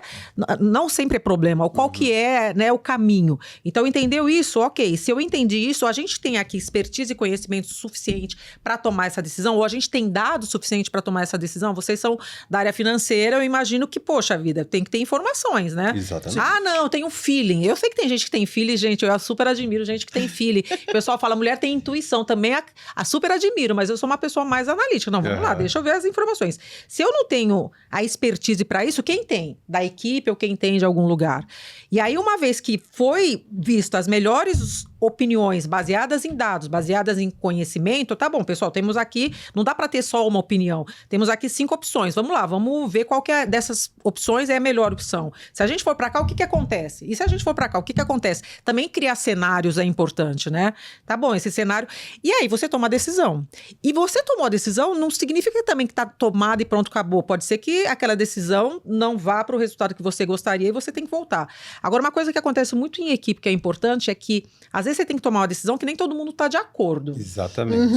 não sempre é problema, ou qual que é, né, o caminho? Então, entendeu isso? Ok, se eu entendi isso, a gente tem aqui expertise e conhecimento suficiente para tomar essa decisão, ou a gente tem dados suficiente para tomar essa decisão? Vocês são da área financeira, eu imagino que, poxa vida, tem que ter informações, né? Exatamente. Ah, não, tem um feeling. Eu sei que tem gente que tem feeling, gente, eu super admiro gente que tem feeling. O pessoal fala, mulher tem intuição, também a super admiro, mas eu sou uma pessoa mais analítica. Não, vamos lá, deixa eu ver as informações. Se eu não tenho a expertise para isso, quem tem? Da equipe ou quem tem de algum lugar? E aí, uma vez que foi visto as melhores opiniões baseadas em dados, baseadas em conhecimento, tá bom, pessoal, temos aqui, não dá para ter só uma opinião, temos aqui 5 opções, vamos lá, vamos ver qual que é dessas opções é a melhor opção. Se a gente for para cá, o que acontece? E se a gente for para cá, o que acontece? Também criar cenários é importante, né? Tá bom, esse cenário. E aí, você toma a decisão. E você tomou a decisão, não significa também que tá tomada e pronto, acabou. Pode ser que aquela decisão não vá para o resultado que você gostaria e você tem que voltar. Agora, uma coisa que acontece muito em equipe, que é importante, é que às vezes você tem que tomar uma decisão que nem todo mundo está de acordo. Exatamente.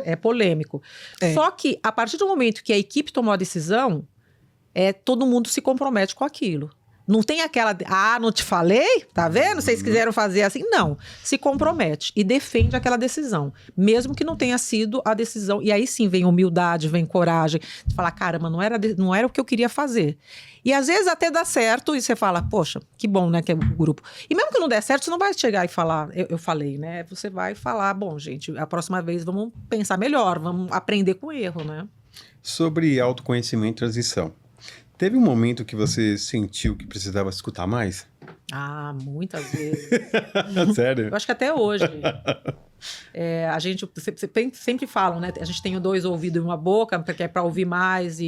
É polêmico. Só que, a partir do momento que a equipe tomou a decisão, todo mundo se compromete com aquilo. Não tem aquela, não te falei? Tá vendo? Vocês quiseram fazer assim? Não. Se compromete e defende aquela decisão. Mesmo que não tenha sido a decisão. E aí sim vem humildade, vem coragem. De falar, caramba, não era o que eu queria fazer. E às vezes até dá certo e você fala, poxa, que bom, né, que é o grupo. E mesmo que não der certo, você não vai chegar e falar, eu falei, né? Você vai falar, bom, gente, a próxima vez vamos pensar melhor, vamos aprender com o erro, né? Sobre autoconhecimento e transição. Teve um momento que você sentiu que precisava escutar mais? Ah, muitas vezes. Sério? Eu acho que até hoje. A gente sempre falam, né? A gente tem 2 ouvidos e uma boca, que é para ouvir mais.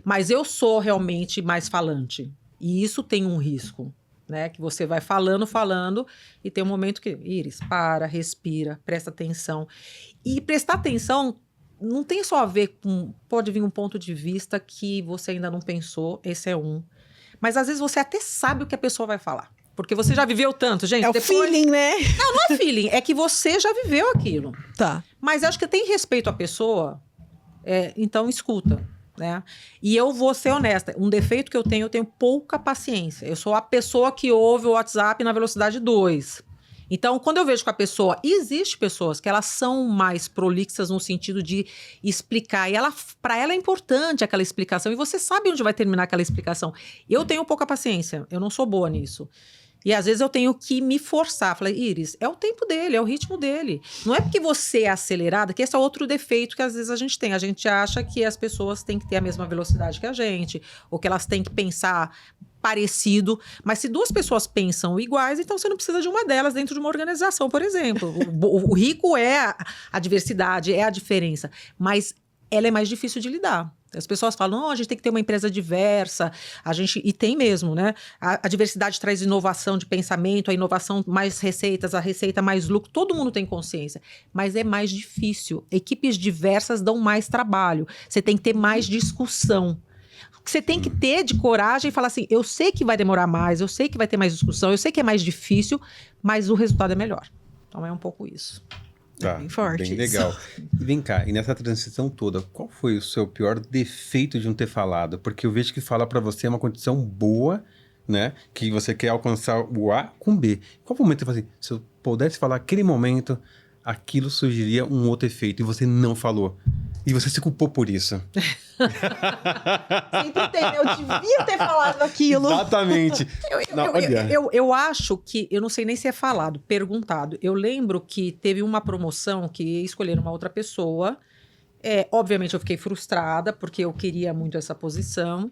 Mas eu sou realmente mais falante. E isso tem um risco, né? Que você vai falando, e tem um momento que, Iris, para, respira, presta atenção. E prestar atenção não tem só a ver com... Pode vir um ponto de vista que você ainda não pensou, esse é um. Mas às vezes você até sabe o que a pessoa vai falar. Porque você já viveu tanto, gente. O feeling, né? Não é feeling, é que você já viveu aquilo. Tá. Mas acho que tem respeito à pessoa, então escuta, né? E eu vou ser honesta, um defeito que eu tenho pouca paciência. Eu sou a pessoa que ouve o WhatsApp na velocidade 2. Então, quando eu vejo que a pessoa... Existem pessoas que elas são mais prolixas no sentido de explicar. E para ela é importante aquela explicação. E você sabe onde vai terminar aquela explicação. Eu tenho pouca paciência. Eu não sou boa nisso. E às vezes eu tenho que me forçar. Falei, Iris, é o tempo dele, é o ritmo dele. Não é porque você é acelerada, que esse é outro defeito que às vezes a gente tem. A gente acha que as pessoas têm que ter a mesma velocidade que a gente. Ou que elas têm que pensar... parecido, mas se 2 pessoas pensam iguais, então você não precisa de uma delas dentro de uma organização, por exemplo. O rico é a diversidade, é a diferença, mas ela é mais difícil de lidar. As pessoas falam, não, a gente tem que ter uma empresa diversa, e tem mesmo, né? A diversidade traz inovação de pensamento, a inovação mais receitas, a receita mais lucro, todo mundo tem consciência, mas é mais difícil. Equipes diversas dão mais trabalho, você tem que ter mais discussão. Que você tem que ter de coragem e falar assim, eu sei que vai demorar mais, eu sei que vai ter mais discussão, eu sei que é mais difícil, mas o resultado é melhor. Então é um pouco isso. Tá, bem forte bem isso. legal. E vem cá, e nessa transição toda, qual foi o seu pior defeito de não ter falado? Porque eu vejo que falar pra você é uma condição boa, né? Que você quer alcançar o A com B. Qual foi o momento que você falou assim, se eu pudesse falar aquele momento, aquilo surgiria um outro efeito e você não falou? E você se culpou por isso. Sempre tem, eu devia ter falado aquilo. Exatamente. Eu acho que, eu não sei nem se é falado, perguntado. Eu lembro que teve uma promoção que escolheram uma outra pessoa. Obviamente eu fiquei frustrada, porque eu queria muito essa posição.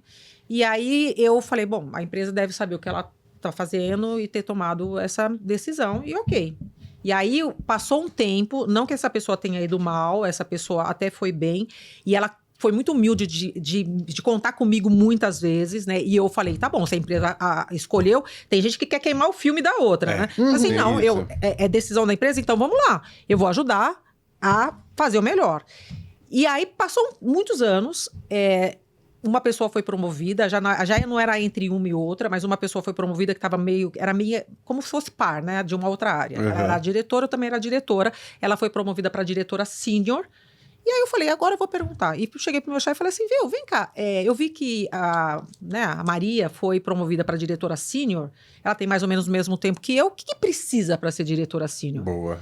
E aí eu falei, bom, a empresa deve saber o que ela está fazendo e ter tomado essa decisão. E ok. E aí passou um tempo, não que essa pessoa tenha ido mal, essa pessoa até foi bem, e ela foi muito humilde de contar comigo muitas vezes, né? E eu falei, tá bom, se a empresa escolheu, tem gente que quer queimar o filme da outra, né? Assim, não, é decisão da empresa, então vamos lá, eu vou ajudar a fazer o melhor. E aí passou muitos anos, uma pessoa foi promovida, já não era entre uma e outra, mas uma pessoa foi promovida que era meio como se fosse par, né, de uma outra área. Ela era diretora, eu também era diretora. Ela foi promovida para diretora sênior. E aí eu falei, agora eu vou perguntar. E cheguei pro meu chefe e falei assim, viu, vem cá, eu vi que a Maria foi promovida para diretora sênior, ela tem mais ou menos o mesmo tempo que eu, o que precisa para ser diretora sênior? Boa.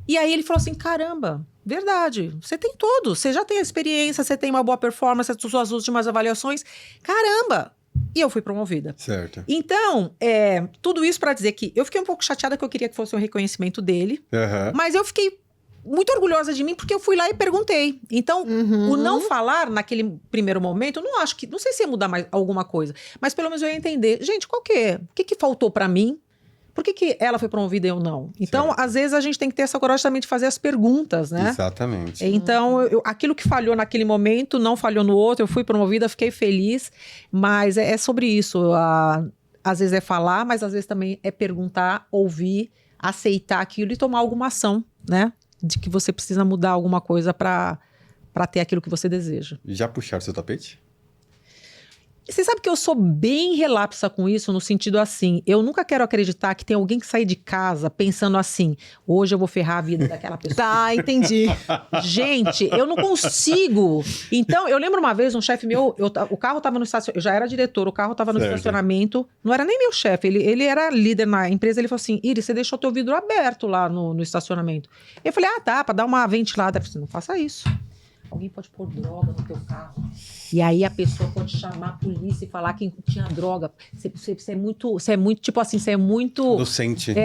E aí ele falou assim, caramba, verdade, você tem tudo, você já tem a experiência, você tem uma boa performance, as suas últimas avaliações, caramba! E eu fui promovida. Certo. Então, tudo isso para dizer que eu fiquei um pouco chateada que eu queria que fosse um reconhecimento dele, mas eu fiquei muito orgulhosa de mim porque eu fui lá e perguntei. Então, o não falar naquele primeiro momento, eu não sei se ia mudar mais alguma coisa, mas pelo menos eu ia entender, gente, qual que é? O que faltou para mim? Por que ela foi promovida e eu não? Então, às vezes, a gente tem que ter essa coragem também de fazer as perguntas, né? Exatamente. Então, aquilo que falhou naquele momento, não falhou no outro, eu fui promovida, fiquei feliz, mas é sobre isso. Às vezes é falar, mas às vezes também é perguntar, ouvir, aceitar aquilo e tomar alguma ação, né? De que você precisa mudar alguma coisa para ter aquilo que você deseja. Já puxaram seu tapete? Você sabe que eu sou bem relapsa com isso, no sentido assim, eu nunca quero acreditar que tem alguém que sai de casa pensando assim, hoje eu vou ferrar a vida daquela pessoa. Tá, entendi. Gente, eu não consigo. Então, eu lembro uma vez, um chefe meu, o carro tava no estacionamento, eu já era diretor, o carro tava no estacionamento, não era nem meu chefe, ele era líder na empresa, ele falou assim, Iris, você deixou teu vidro aberto lá no estacionamento. Eu falei, tá, pra dar uma ventilada. Eu falei, não faça isso. Alguém pode pôr droga no teu carro. E aí a pessoa pode chamar a polícia e falar que tinha droga. Você é muito, tipo assim, você é muito... Inocente.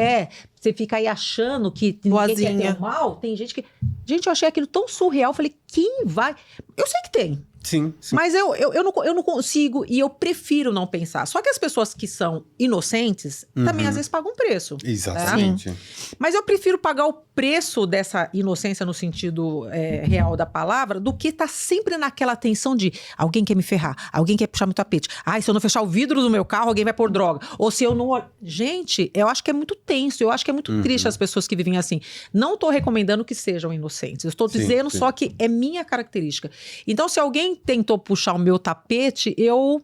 Você fica aí achando que ninguém quer ter mal. Tem gente que... Gente, eu achei aquilo tão surreal. Eu falei, quem vai... Eu sei que tem. Sim. Mas eu não consigo e eu prefiro não pensar. Só que as pessoas que são inocentes também às vezes pagam preço. Exatamente. Né? Mas eu prefiro pagar o preço dessa inocência no sentido real da palavra do que estar sempre naquela tensão de alguém quer me ferrar, alguém quer puxar meu tapete. Se eu não fechar o vidro do meu carro, alguém vai pôr droga. Ou se eu não... Gente, eu acho que é muito tenso, eu acho que é muito triste as pessoas que vivem assim. Não estou recomendando que sejam inocentes. Eu estou dizendo só que é minha característica. Então, se alguém tentou puxar o meu tapete, eu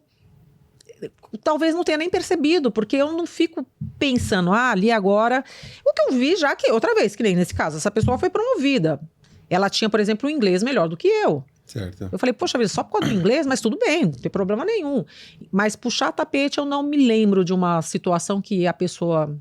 talvez não tenha nem percebido, porque eu não fico pensando, ali agora... O que eu vi já que, outra vez, que nem nesse caso, essa pessoa foi promovida. Ela tinha, por exemplo, um inglês melhor do que eu. Certo. Eu falei, poxa vida, só por causa do inglês, mas tudo bem, não tem problema nenhum. Mas puxar tapete, eu não me lembro de uma situação que a pessoa...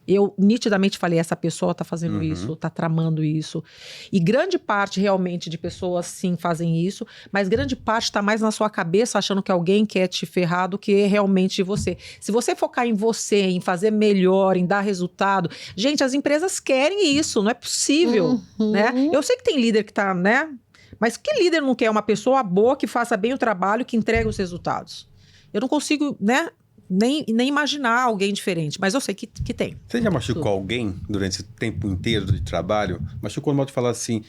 Eu nitidamente falei, essa pessoa tá fazendo isso, tá tramando isso. E grande parte realmente de pessoas sim fazem isso, mas grande parte tá mais na sua cabeça achando que alguém quer te ferrar do que realmente você. Se você focar em você, em fazer melhor, em dar resultado... Gente, as empresas querem isso, não é possível, né? Eu sei que tem líder que tá, né? Mas que líder não quer uma pessoa boa que faça bem o trabalho, que entregue os resultados? Eu não consigo, né? Nem imaginar alguém diferente, mas eu sei que tem. Você já machucou alguém durante esse tempo inteiro de trabalho? Machucou no modo de falar assim,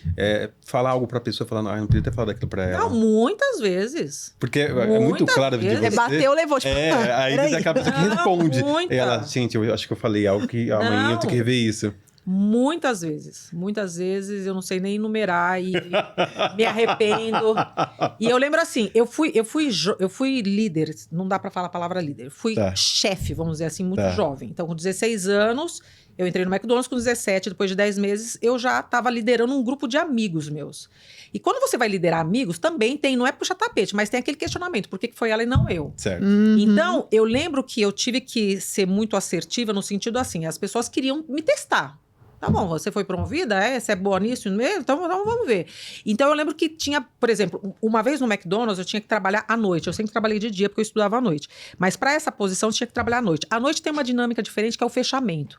falar algo pra pessoa, falando, não podia ter falado aquilo pra ela. Não, muitas vezes. Porque é muito claro de você. Bateu, levou, tipo, aí você acaba que responde. Muita. Ela, gente, eu acho que eu falei algo que amanhã eu tenho que rever isso. Muitas vezes, eu não sei nem enumerar e me arrependo. E eu lembro assim, eu fui líder, não dá pra falar a palavra líder, fui chefe, vamos dizer assim, muito jovem. Então, com 16 anos, eu entrei no McDonald's, com 17, depois de 10 meses, eu já estava liderando um grupo de amigos meus. E quando você vai liderar amigos, também tem, não é puxar tapete, mas tem aquele questionamento, por que foi ela e não eu? Certo. Então, eu lembro que eu tive que ser muito assertiva no sentido assim, as pessoas queriam me testar. Tá bom, você foi promovida? Você é boa nisso mesmo? Então vamos ver. Então eu lembro que tinha, por exemplo, uma vez no McDonald's eu tinha que trabalhar à noite. Eu sempre trabalhei de dia porque eu estudava à noite. Mas para essa posição eu tinha que trabalhar à noite. À noite tem uma dinâmica diferente que é o fechamento.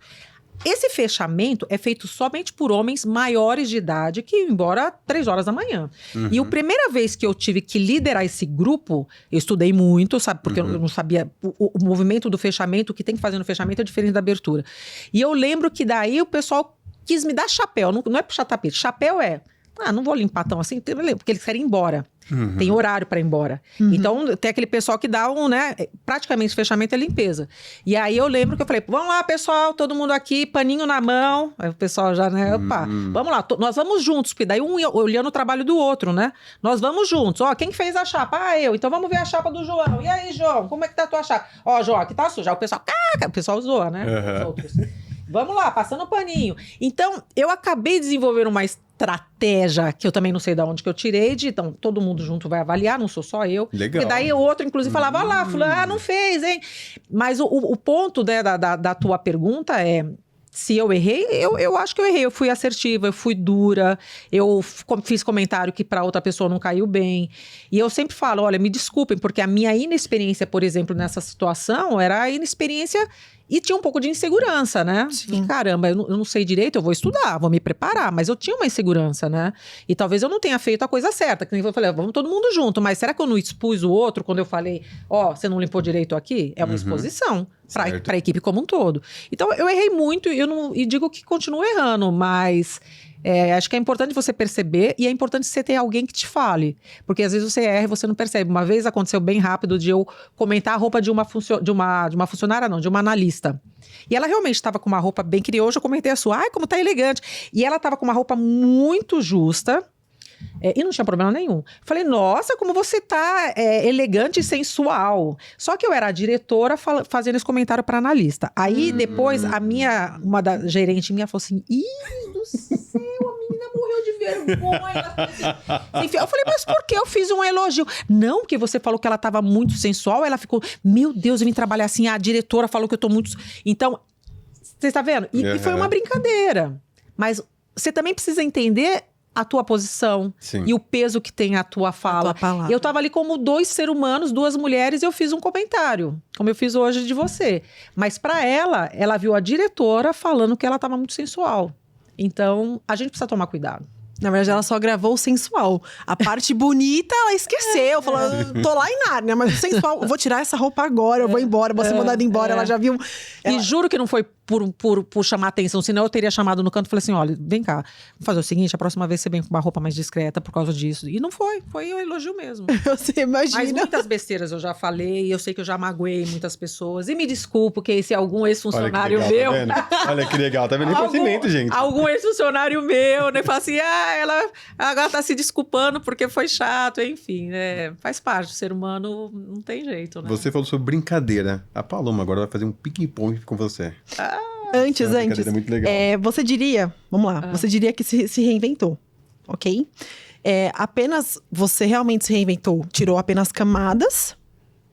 Esse fechamento é feito somente por homens maiores de idade que iam embora 3 horas da manhã. E a primeira vez que eu tive que liderar esse grupo, eu estudei muito, sabe? Porque eu não sabia o movimento do fechamento, o que tem que fazer no fechamento é diferente da abertura. E eu lembro que daí o pessoal quis me dar chapéu, não é puxar tapete. Chapéu é, não vou limpar tão assim, porque eles querem ir embora. Tem horário para ir embora. Então, tem aquele pessoal que dá praticamente, fechamento é limpeza. E aí, eu lembro que eu falei, vamos lá, pessoal, todo mundo aqui, paninho na mão. Aí o pessoal já, né, opa, vamos lá, nós vamos juntos, porque daí um olhando o trabalho do outro, né? Nós vamos juntos. Quem fez a chapa? Eu. Então, vamos ver a chapa do João. E aí, João, como é que tá a tua chapa? João, aqui tá suja. Aí o pessoal zoa, né? Os outros. Vamos lá, passando o paninho. Então, eu acabei desenvolvendo uma estratégia que eu também não sei de onde que eu tirei, então todo mundo junto vai avaliar, não sou só eu. Legal. E daí o outro, inclusive, falava, olha lá, fulano, não fez, hein? Mas o ponto, né, da tua pergunta é, se eu errei, eu acho que eu errei. Eu fui assertiva, eu fui dura, eu fiz comentário que para outra pessoa não caiu bem. E eu sempre falo, olha, me desculpem, porque a minha inexperiência, por exemplo, nessa situação, era a inexperiência e tinha um pouco de insegurança, né? Sim. Caramba, eu não sei direito, eu vou estudar, vou me preparar, mas eu tinha uma insegurança, né? E talvez eu não tenha feito a coisa certa, que nem eu falei, vamos todo mundo junto, mas será que eu não expus o outro quando eu falei, você não limpou direito aqui? É uma exposição para a equipe como um todo. Então, eu errei muito e digo que continuo errando, mas acho que é importante você perceber e é importante você ter alguém que te fale, porque às vezes você erra e você não percebe. Uma vez aconteceu bem rápido de eu comentar a roupa de uma funcionária, não, de uma analista. E ela realmente estava com uma roupa bem que hoje eu comentei a sua, ai, como tá elegante. E ela estava com uma roupa muito justa. E não tinha problema nenhum. Falei, nossa, como você tá elegante e sensual. Só que eu era a diretora fazendo esse comentário para analista. Aí depois uma da gerente minha falou assim, ih, do céu, a menina morreu de vergonha. Enfim, eu falei, mas por que eu fiz um elogio? Não, porque você falou que ela tava muito sensual. Ela ficou, meu Deus, eu vim trabalhar assim. A diretora falou que eu tô muito... Então, você está vendo? E foi uma brincadeira. Mas você também precisa entender a tua posição. Sim. E o peso que tem a tua fala. Eu tava ali como 2 seres humanos, 2 mulheres, e eu fiz um comentário, como eu fiz hoje de você. Mas pra ela viu a diretora falando que ela tava muito sensual. Então, a gente precisa tomar cuidado. Na verdade, ela só gravou o sensual. A parte bonita, ela esqueceu. Falou, tô lá em Nárnia, mas o sensual... Vou tirar essa roupa agora, eu vou embora, vou ser mandada embora. Ela já viu... E juro que não foi por chamar atenção, senão eu teria chamado no canto e falei assim, olha, vem cá, vamos fazer o seguinte, a próxima vez você vem com uma roupa mais discreta por causa disso. E não foi um elogio mesmo. Você imagina. Mas muitas besteiras eu já falei, eu sei que eu já magoei muitas pessoas. E me desculpo que se algum ex-funcionário meu... Olha que legal, tá vendo? Conhecimento, gente. Algum ex-funcionário meu, né? Fala assim, ela agora tá se desculpando porque foi chato, enfim, né? Faz parte, o ser humano não tem jeito, né? Você falou sobre brincadeira. A Paloma agora vai fazer um ping-pong com você. Antes. Muito legal. Você diria, vamos lá, você diria que se reinventou, ok? Apenas você realmente se reinventou, tirou apenas camadas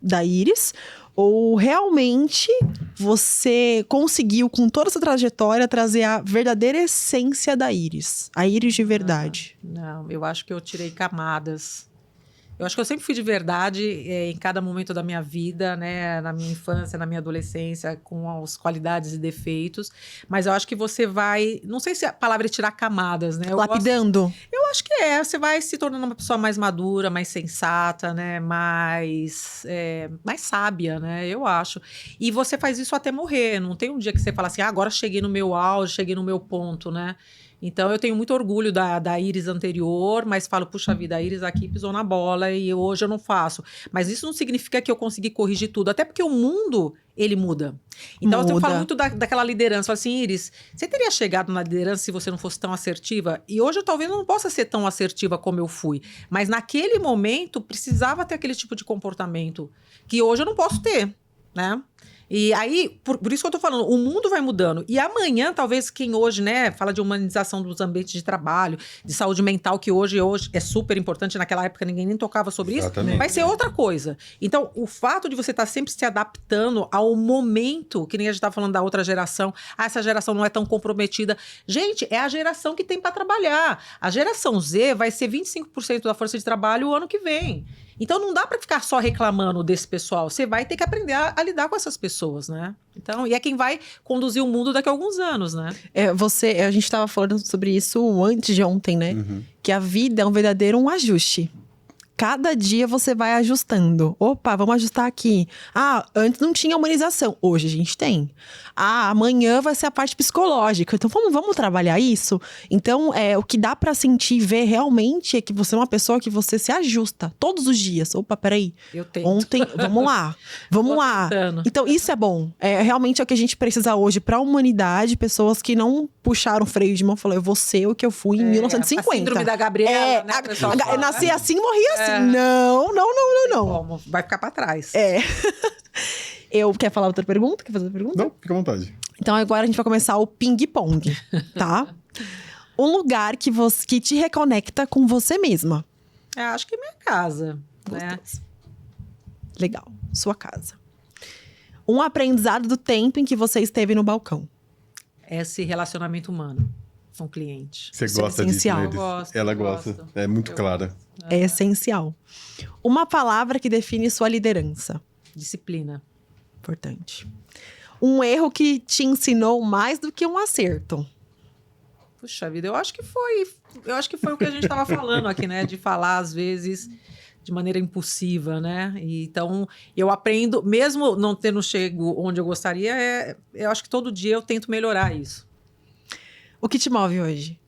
da íris, ou realmente você conseguiu, com toda essa trajetória, trazer a verdadeira essência da íris, a íris de verdade? Não, eu acho que eu tirei camadas. Eu acho que eu sempre fui de verdade em cada momento da minha vida, né? Na minha infância, na minha adolescência, com as qualidades e defeitos. Mas eu acho que você vai... Não sei se a palavra é tirar camadas, né? Lapidando? Eu acho que você vai se tornando uma pessoa mais madura, mais sensata, né? Mais sábia, né? Eu acho. E você faz isso até morrer. Não tem um dia que você fala assim, agora cheguei no meu auge, cheguei no meu ponto, né? Então, eu tenho muito orgulho da íris anterior, mas falo, puxa vida, a íris aqui pisou na bola e hoje eu não faço. Mas isso não significa que eu consegui corrigir tudo, até porque o mundo, ele muda. Então, eu falo muito daquela liderança. Falo assim, Íris, você teria chegado na liderança se você não fosse tão assertiva? E hoje, eu talvez não possa ser tão assertiva como eu fui. Mas naquele momento, precisava ter aquele tipo de comportamento que hoje eu não posso ter, né? E aí, por isso que eu tô falando, o mundo vai mudando. E amanhã, talvez, quem hoje, né, fala de humanização dos ambientes de trabalho, de saúde mental, que hoje é super importante, naquela época ninguém nem tocava sobre isso, vai ser outra coisa. Então, o fato de você estar sempre se adaptando ao momento, que nem a gente tá falando da outra geração, essa geração não é tão comprometida. Gente, é a geração que tem para trabalhar. A geração Z vai ser 25% da força de trabalho o ano que vem. Então, não dá para ficar só reclamando desse pessoal. Você vai ter que aprender a lidar com essas pessoas, né? Então, e é quem vai conduzir o mundo daqui a alguns anos, né? A gente estava falando sobre isso antes de ontem, né? Que a vida é um verdadeiro ajuste. Cada dia você vai ajustando. Opa, vamos ajustar aqui. Antes não tinha humanização. Hoje a gente tem. Amanhã vai ser a parte psicológica. Então vamos trabalhar isso? Então, o que dá pra sentir e ver realmente é que você é uma pessoa que você se ajusta todos os dias. Opa, peraí. Eu tento. Ontem, vamos lá. Vamos lá. Tentando. Então, isso é bom. Realmente é o que a gente precisa hoje pra humanidade. Pessoas que não puxaram o freio de mão e falaram, eu vou ser o que eu fui em 1950. A síndrome da Gabriela, né? Eu nasci assim, morri assim. Não. Como? Vai ficar pra trás. Quer falar outra pergunta? Quer fazer outra pergunta? Não, fica à vontade. Então agora a gente vai começar o ping-pong, tá? Um lugar que te reconecta com você mesma. Acho que minha casa, né? Legal, sua casa. Um aprendizado do tempo em que você esteve no balcão. Esse relacionamento humano com o cliente. Você Isso é gosta disso, essencial. né? Eu gosto, Ela eu gosta. gosto. É muito clara. É essencial. Uma palavra que define sua liderança. Disciplina. Importante. Um erro que te ensinou mais do que um acerto. Puxa vida, eu acho que foi o que a gente estava falando aqui, né? De falar, às vezes, de maneira impulsiva, né? E, então, eu aprendo, mesmo não tendo chego onde eu gostaria, eu acho que todo dia eu tento melhorar isso. O que te move hoje?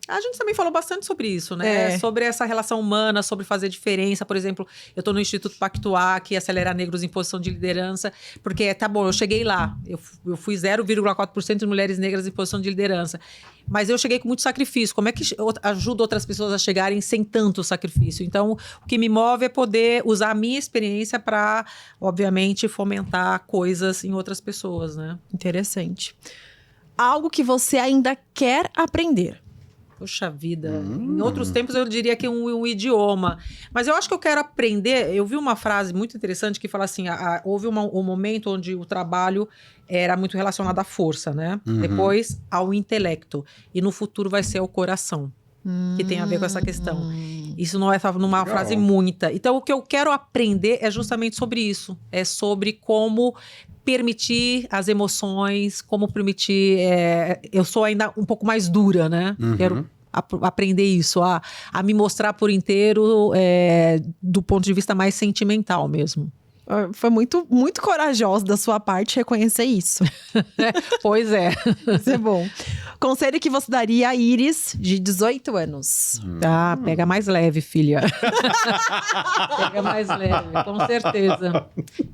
A gente também falou bastante sobre isso, né? Sobre essa relação humana, sobre fazer diferença. Por exemplo, eu estou no Instituto Pactuar, que acelera negros em posição de liderança, porque, tá bom, eu cheguei lá. Eu fui 0,4% de mulheres negras em posição de liderança. Mas eu cheguei com muito sacrifício. Como é que ajuda outras pessoas a chegarem sem tanto sacrifício? Então, o que me move é poder usar a minha experiência para, obviamente, fomentar coisas em outras pessoas, né? Interessante. Algo que você ainda quer aprender. Puxa vida. Em outros tempos eu diria que um idioma. Mas eu acho que eu quero aprender. Eu vi uma frase muito interessante que fala assim: houve um momento onde o trabalho era muito relacionado à força, né? Depois ao intelecto. E no futuro vai ser ao coração. Que tem a ver com essa questão. Isso não é numa Legal. frase muita. Então, o que eu quero aprender é justamente sobre isso. É sobre como permitir as emoções, como permitir... eu sou ainda um pouco mais dura, né? Quero aprender isso, a me mostrar por inteiro do ponto de vista mais sentimental mesmo. Foi muito, muito corajoso da sua parte reconhecer isso. Pois é. Isso é bom. Conselho que você daria a Iris, de 18 anos. Tá, pega mais leve, filha. Pega mais leve, com certeza.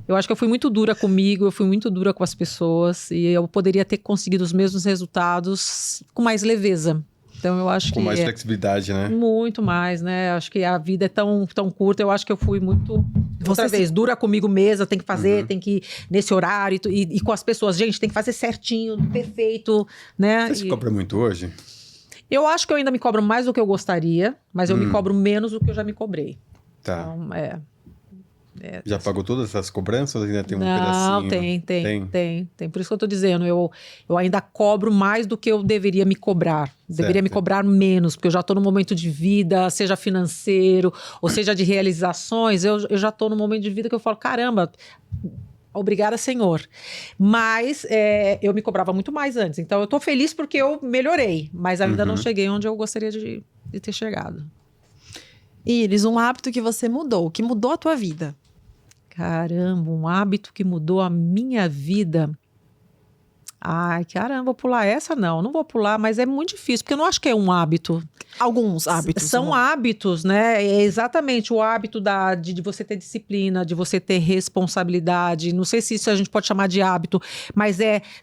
Eu acho que eu fui muito dura comigo, eu fui muito dura com as pessoas. E eu poderia ter conseguido os mesmos resultados com mais leveza. Então, eu acho Com mais flexibilidade, né? Muito mais, né? Acho que a vida é tão curta. Eu acho que eu fui muito, outra vez, dura comigo mesma. Tem que fazer, tem que ir nesse horário. E com as pessoas, gente, tem que fazer certinho, perfeito, né? Você se cobra muito hoje? Eu acho que eu ainda me cobro mais do que eu gostaria, mas eu me cobro menos do que eu já me cobrei. Tá. Então, Já pagou todas essas cobranças ou ainda tem um não, pedacinho? tem. Por isso que eu tô dizendo, eu ainda cobro mais do que eu deveria me cobrar. Deveria me cobrar menos, porque eu já tô num momento de vida, seja financeiro, ou seja de realizações, eu já tô num momento de vida que eu falo, caramba, obrigada, Senhor. Mas eu me cobrava muito mais antes. Então, eu tô feliz porque eu melhorei, mas ainda não cheguei onde eu gostaria de ter chegado. Iris, um hábito que você mudou, que mudou a tua vida. Caramba, um hábito que mudou a minha vida. Ai, caramba, vou pular essa? Não vou pular, mas é muito difícil, porque eu não acho que é um hábito. Alguns hábitos. São hábitos, né? É exatamente o hábito de você ter disciplina, de você ter responsabilidade. Não sei se isso a gente pode chamar de hábito, mas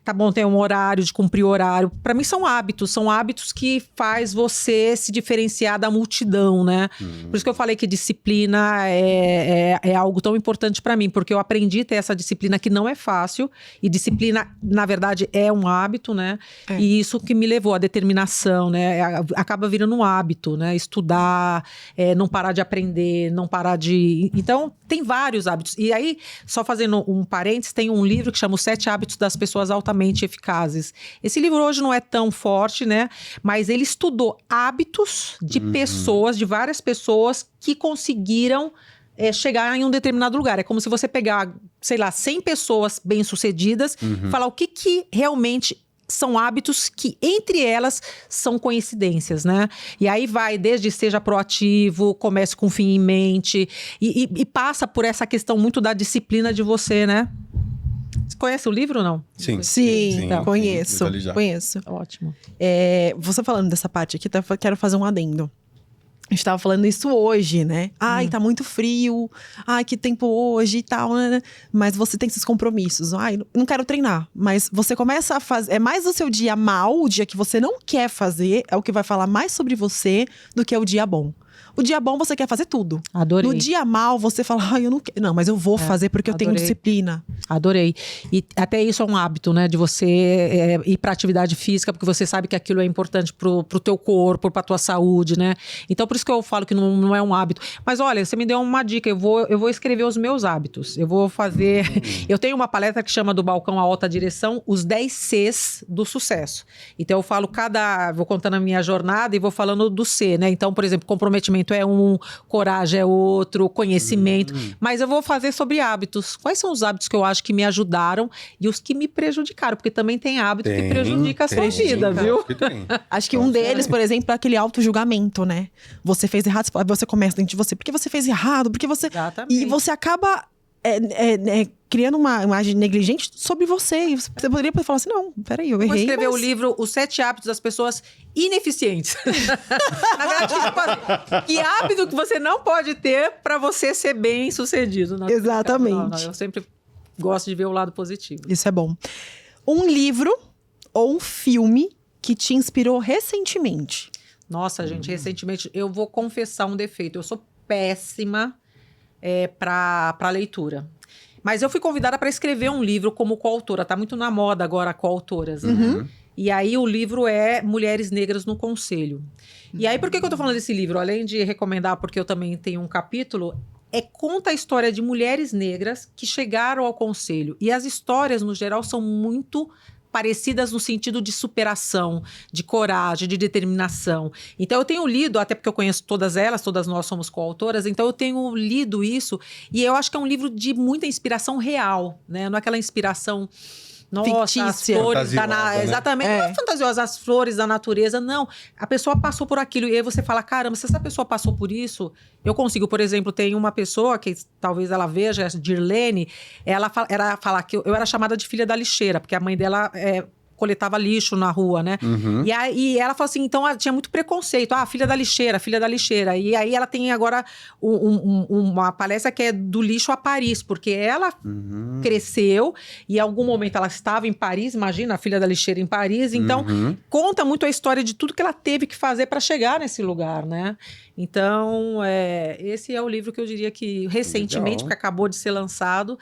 tá bom, tem um horário, de cumprir horário. Para mim são hábitos que faz você se diferenciar da multidão, né? Por isso que eu falei que disciplina é algo tão importante para mim, porque eu aprendi a ter essa disciplina que não é fácil, e disciplina, na verdade, é um hábito, né? E isso que me levou à determinação, né? Acaba virando um hábito, né? Estudar, não parar de aprender, não parar de... Então, tem vários hábitos. E aí, só fazendo um parênteses, tem um livro que chama Os 7 Hábitos das Pessoas Altamente Eficazes. Esse livro hoje não é tão forte, né? Mas ele estudou hábitos de pessoas, de várias pessoas que conseguiram chegar em um determinado lugar. É como se você pegar, sei lá, 100 pessoas bem-sucedidas e falar o que realmente são hábitos que, entre elas, são coincidências, né? E aí vai desde seja proativo, comece com o fim em mente e passa por essa questão muito da disciplina de você, né? Você conhece o livro ou não? Sim, conheço. Ótimo. Você falando dessa parte aqui, quero fazer um adendo. A gente tava falando isso hoje, né? Ai, tá muito frio. Ai, que tempo hoje e tal, né? Mas você tem esses compromissos. Ai, não quero treinar. Mas você começa a fazer... É mais o seu dia mal, o dia que você não quer fazer, é o que vai falar mais sobre você do que o dia bom. O dia bom, você quer fazer tudo. Adorei. No dia mal, você fala, ai, eu não quero. Não, mas eu vou fazer porque eu tenho adorei. disciplina. Adorei. E até isso é um hábito, né? De você ir pra atividade física, porque você sabe que aquilo é importante pro teu corpo, pra tua saúde, né? Então, por isso que eu falo que não é um hábito. Mas olha, você me deu uma dica. Eu vou escrever os meus hábitos. Eu vou fazer... Eu tenho uma palestra que chama Do Balcão à Alta Direção, os 10 Cs do sucesso. Então, eu falo vou contando a minha jornada e vou falando do C, né? Então, por exemplo, comprometimento é um, coragem é outro, conhecimento. Mas eu vou fazer sobre hábitos. Quais são os hábitos que eu acho que me ajudaram e os que me prejudicaram? Porque também tem hábito que prejudica a sua vida, viu? Acho que um deles, por exemplo, é aquele auto-julgamento, né? Você fez errado, você começa dentro de você. Por que você fez errado? Porque você... Exatamente. E você acaba criando uma imagem negligente sobre você. E você poderia falar assim, não, peraí, eu errei, Vou escrever mas... o livro Os 7 Hábitos das Pessoas Ineficientes. Na verdade, que hábito que você não pode ter para você ser bem sucedido. Exatamente. Não, eu sempre gosto de ver o lado positivo. Isso é bom. Um livro ou um filme que te inspirou recentemente? Nossa, gente, recentemente eu vou confessar um defeito. Eu sou péssima para leitura. Mas eu fui convidada para escrever um livro como coautora. Tá muito na moda agora coautoras, né? E aí o livro é Mulheres Negras no Conselho. E aí por que eu tô falando desse livro? Além de recomendar, porque eu também tenho um capítulo, conta a história de mulheres negras que chegaram ao conselho. E as histórias, no geral, são muito parecidas no sentido de superação, de coragem, de determinação. Então eu tenho lido, até porque eu conheço todas elas, todas nós somos coautoras, então eu tenho lido isso e eu acho que é um livro de muita inspiração real, né? Não é aquela inspiração... Nossa, fictícia. as flores da Né? Exatamente, não é fantasiosa, as flores da natureza, não. A pessoa passou por aquilo e aí você fala, caramba, se essa pessoa passou por isso, eu consigo. Por exemplo, tem uma pessoa que talvez ela veja, a Dirlene, ela fala que eu era chamada de filha da lixeira, porque a mãe dela coletava lixo na rua, né? E aí ela falou assim, então ela tinha muito preconceito. Ah, filha da lixeira, filha da lixeira. E aí ela tem agora uma palestra que é do lixo a Paris, porque ela cresceu e em algum momento ela estava em Paris, imagina, a filha da lixeira em Paris. Então, conta muito a história de tudo que ela teve que fazer para chegar nesse lugar, né? Então, esse é o livro que eu diria que recentemente, porque acabou de ser lançado,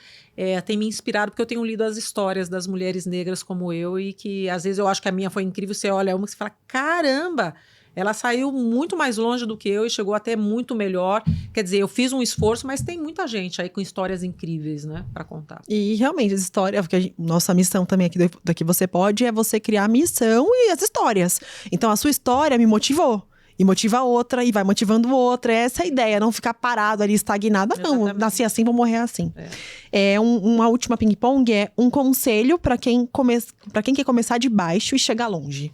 tem me inspirado, porque eu tenho lido as histórias das mulheres negras como eu e que às vezes eu acho que a minha foi incrível, você olha uma e você fala, caramba, ela saiu muito mais longe do que eu e chegou até muito melhor. Quer dizer, eu fiz um esforço, mas tem muita gente aí com histórias incríveis, né, para contar. E realmente, as histórias, porque nossa missão também aqui do Que Você Pode é você criar a missão e as histórias. Então, a sua história me motivou. E motiva outra, e vai motivando outra. Essa é a ideia, não ficar parado ali, estagnado. Não, nasci assim, vou morrer assim. Uma última ping-pong é um conselho para quem quer começar de baixo e chegar longe.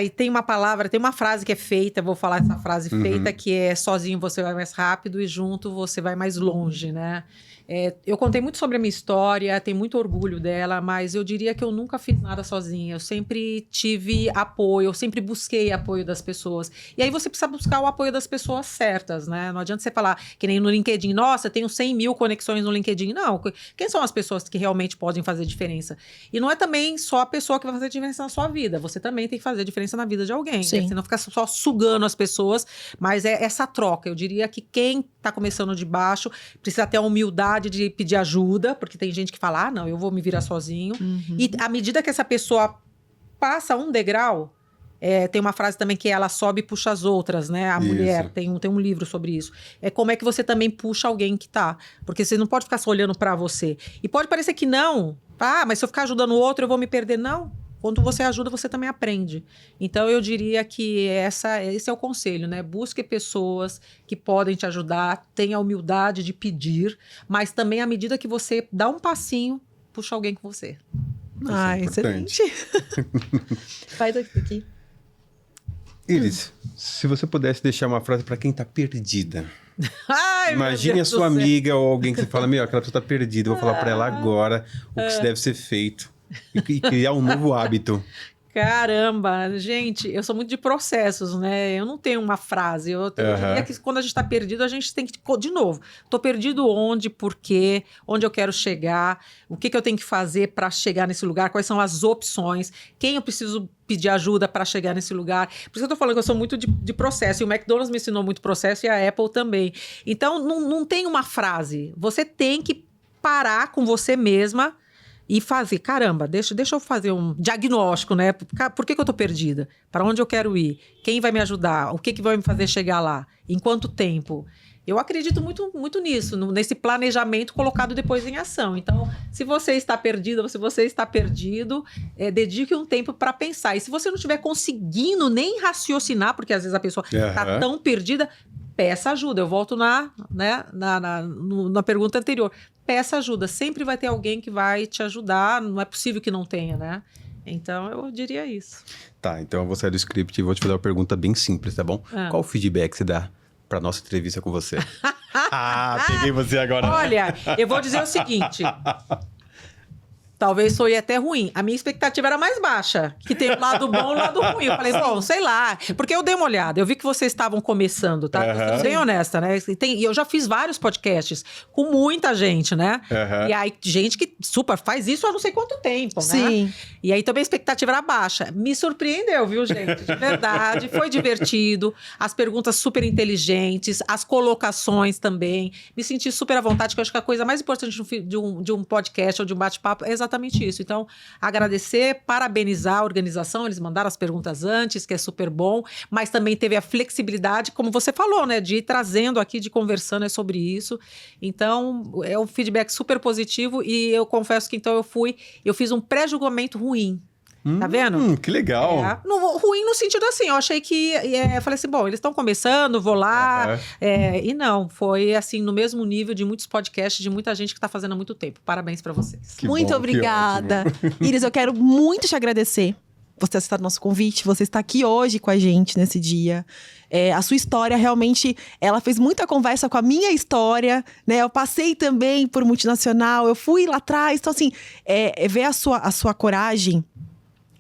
E tem uma frase que é feita, vou falar essa frase feita, que é sozinho você vai mais rápido e junto você vai mais longe, né? Eu contei muito sobre a minha história, tenho muito orgulho dela, mas eu diria que eu nunca fiz nada sozinha. Eu sempre tive apoio, eu sempre busquei apoio das pessoas. E aí você precisa buscar o apoio das pessoas certas, né? Não adianta você falar que nem no LinkedIn, nossa, eu tenho 100 mil conexões no LinkedIn. Não, quem são as pessoas que realmente podem fazer diferença? E não é também só a pessoa que vai fazer diferença na sua vida, você também tem que fazer diferença na vida de alguém. Sim. Né? Você não fica só sugando as pessoas, mas é essa troca. Eu diria que quem está começando de baixo precisa ter a humildade de pedir ajuda, porque tem gente que fala, não, eu vou me virar sozinho. E à medida que essa pessoa passa um degrau, tem uma frase também que ela sobe e puxa as outras, né? A mulher, tem um livro sobre isso. Como é que você também puxa alguém que tá. Porque você não pode ficar só olhando pra você. E pode parecer que não. Mas se eu ficar ajudando o outro, eu vou me perder. Não. Quando você ajuda, você também aprende. Então, eu diria que esse é o conselho, né? Busque pessoas que podem te ajudar, tenha a humildade de pedir, mas também, à medida que você dá um passinho, puxa alguém com você. Excelente. Faz aqui. Iris, se você pudesse deixar uma frase para quem tá perdida. Imagine a sua amiga ou alguém que você fala, aquela pessoa tá perdida, eu vou falar para ela agora o que deve ser feito. E criar um novo hábito. Caramba, gente, eu sou muito de processos, né? Eu não tenho uma frase. Eu diria que quando a gente tá perdido, a gente tem que, de novo, tô perdido onde, por quê, onde eu quero chegar, o que eu tenho que fazer para chegar nesse lugar, quais são as opções, quem eu preciso pedir ajuda para chegar nesse lugar. Por isso que eu tô falando que eu sou muito de processo, e o McDonald's me ensinou muito processo e a Apple também. Então, não tem uma frase. Você tem que parar com você mesma e fazer, caramba, deixa eu fazer um diagnóstico, né? Por que eu tô perdida? Para onde eu quero ir? Quem vai me ajudar? O que vai me fazer chegar lá? Em quanto tempo? Eu acredito muito, muito nisso, nesse planejamento colocado depois em ação. Então, se você está perdida ou se você está perdido, dedique um tempo para pensar. E se você não estiver conseguindo nem raciocinar, porque às vezes a pessoa está tão perdida, peça ajuda. Eu volto na pergunta anterior. Peça ajuda. Sempre vai ter alguém que vai te ajudar. Não é possível que não tenha, né? Então, eu diria isso. Tá, então eu vou sair do script e vou te fazer uma pergunta bem simples, tá bom? Qual feedback você dá para nossa entrevista com você? Peguei você agora. Olha, eu vou dizer o seguinte... Talvez soe até ruim. A minha expectativa era mais baixa, que tem o lado bom e o lado ruim. Eu falei, bom, sei lá. Porque eu dei uma olhada, eu vi que vocês estavam começando, tá? Eu sou bem honesta, né? E eu já fiz vários podcasts com muita gente, né? E aí, gente que super faz isso há não sei quanto tempo, né? Sim. E aí também a expectativa era baixa. Me surpreendeu, viu, gente? De verdade. Foi divertido. As perguntas super inteligentes, as colocações também. Me senti super à vontade, que eu acho que a coisa mais importante de um podcast ou de um bate-papo é exatamente isso. Então, agradecer, parabenizar a organização, eles mandaram as perguntas antes, que é super bom, mas também teve a flexibilidade, como você falou, né, de ir trazendo aqui, de conversando sobre isso. Então, é um feedback super positivo e eu confesso que então eu fiz um pré-julgamento ruim. Tá vendo? Que legal. Ruim no sentido assim, eu achei que... falei assim, bom, eles estão começando, vou lá. E não, foi assim, no mesmo nível de muitos podcasts, de muita gente que tá fazendo há muito tempo. Parabéns pra vocês. Muito obrigada. Iris, eu quero muito te agradecer por ter aceitado nosso convite, você está aqui hoje com a gente nesse dia. A sua história realmente, ela fez muita conversa com a minha história, né? Eu passei também por multinacional, eu fui lá atrás. Então, assim, ver a sua coragem,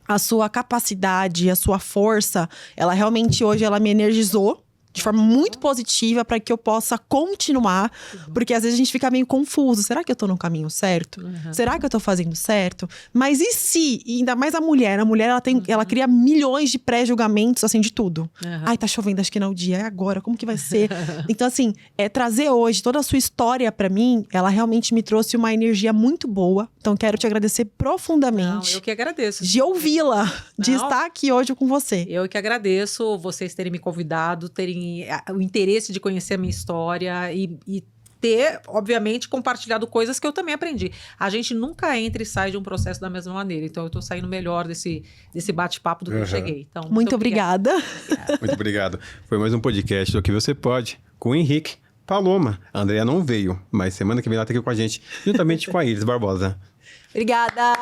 a sua capacidade, a sua força, ela realmente hoje ela me energizou de forma muito positiva para que eu possa continuar, porque às vezes a gente fica meio confuso. Será que eu tô no caminho certo? Será que eu tô fazendo certo? Mas e se? E ainda mais a mulher ela cria milhões de pré-julgamentos, assim, de tudo. Ai, tá chovendo, acho que não é o dia, é agora, como que vai ser? Então, assim, trazer hoje toda a sua história para mim, ela realmente me trouxe uma energia muito boa. Então, quero te agradecer profundamente. Não, eu que agradeço. De ouvi-la, de estar aqui hoje com você. Eu que agradeço vocês terem me convidado, terem o interesse de conhecer a minha história e ter, obviamente, compartilhado coisas que eu também aprendi. A gente nunca entra e sai de um processo da mesma maneira. Então, eu tô saindo melhor desse bate-papo do que eu cheguei. Então, muito obrigada. Muito obrigado. Foi mais um podcast do Que Você Pode, com o Henrique, Paloma. A Andrea não veio, mas semana que vem ela tá aqui com a gente, juntamente com a Iris Barbosa. Obrigada!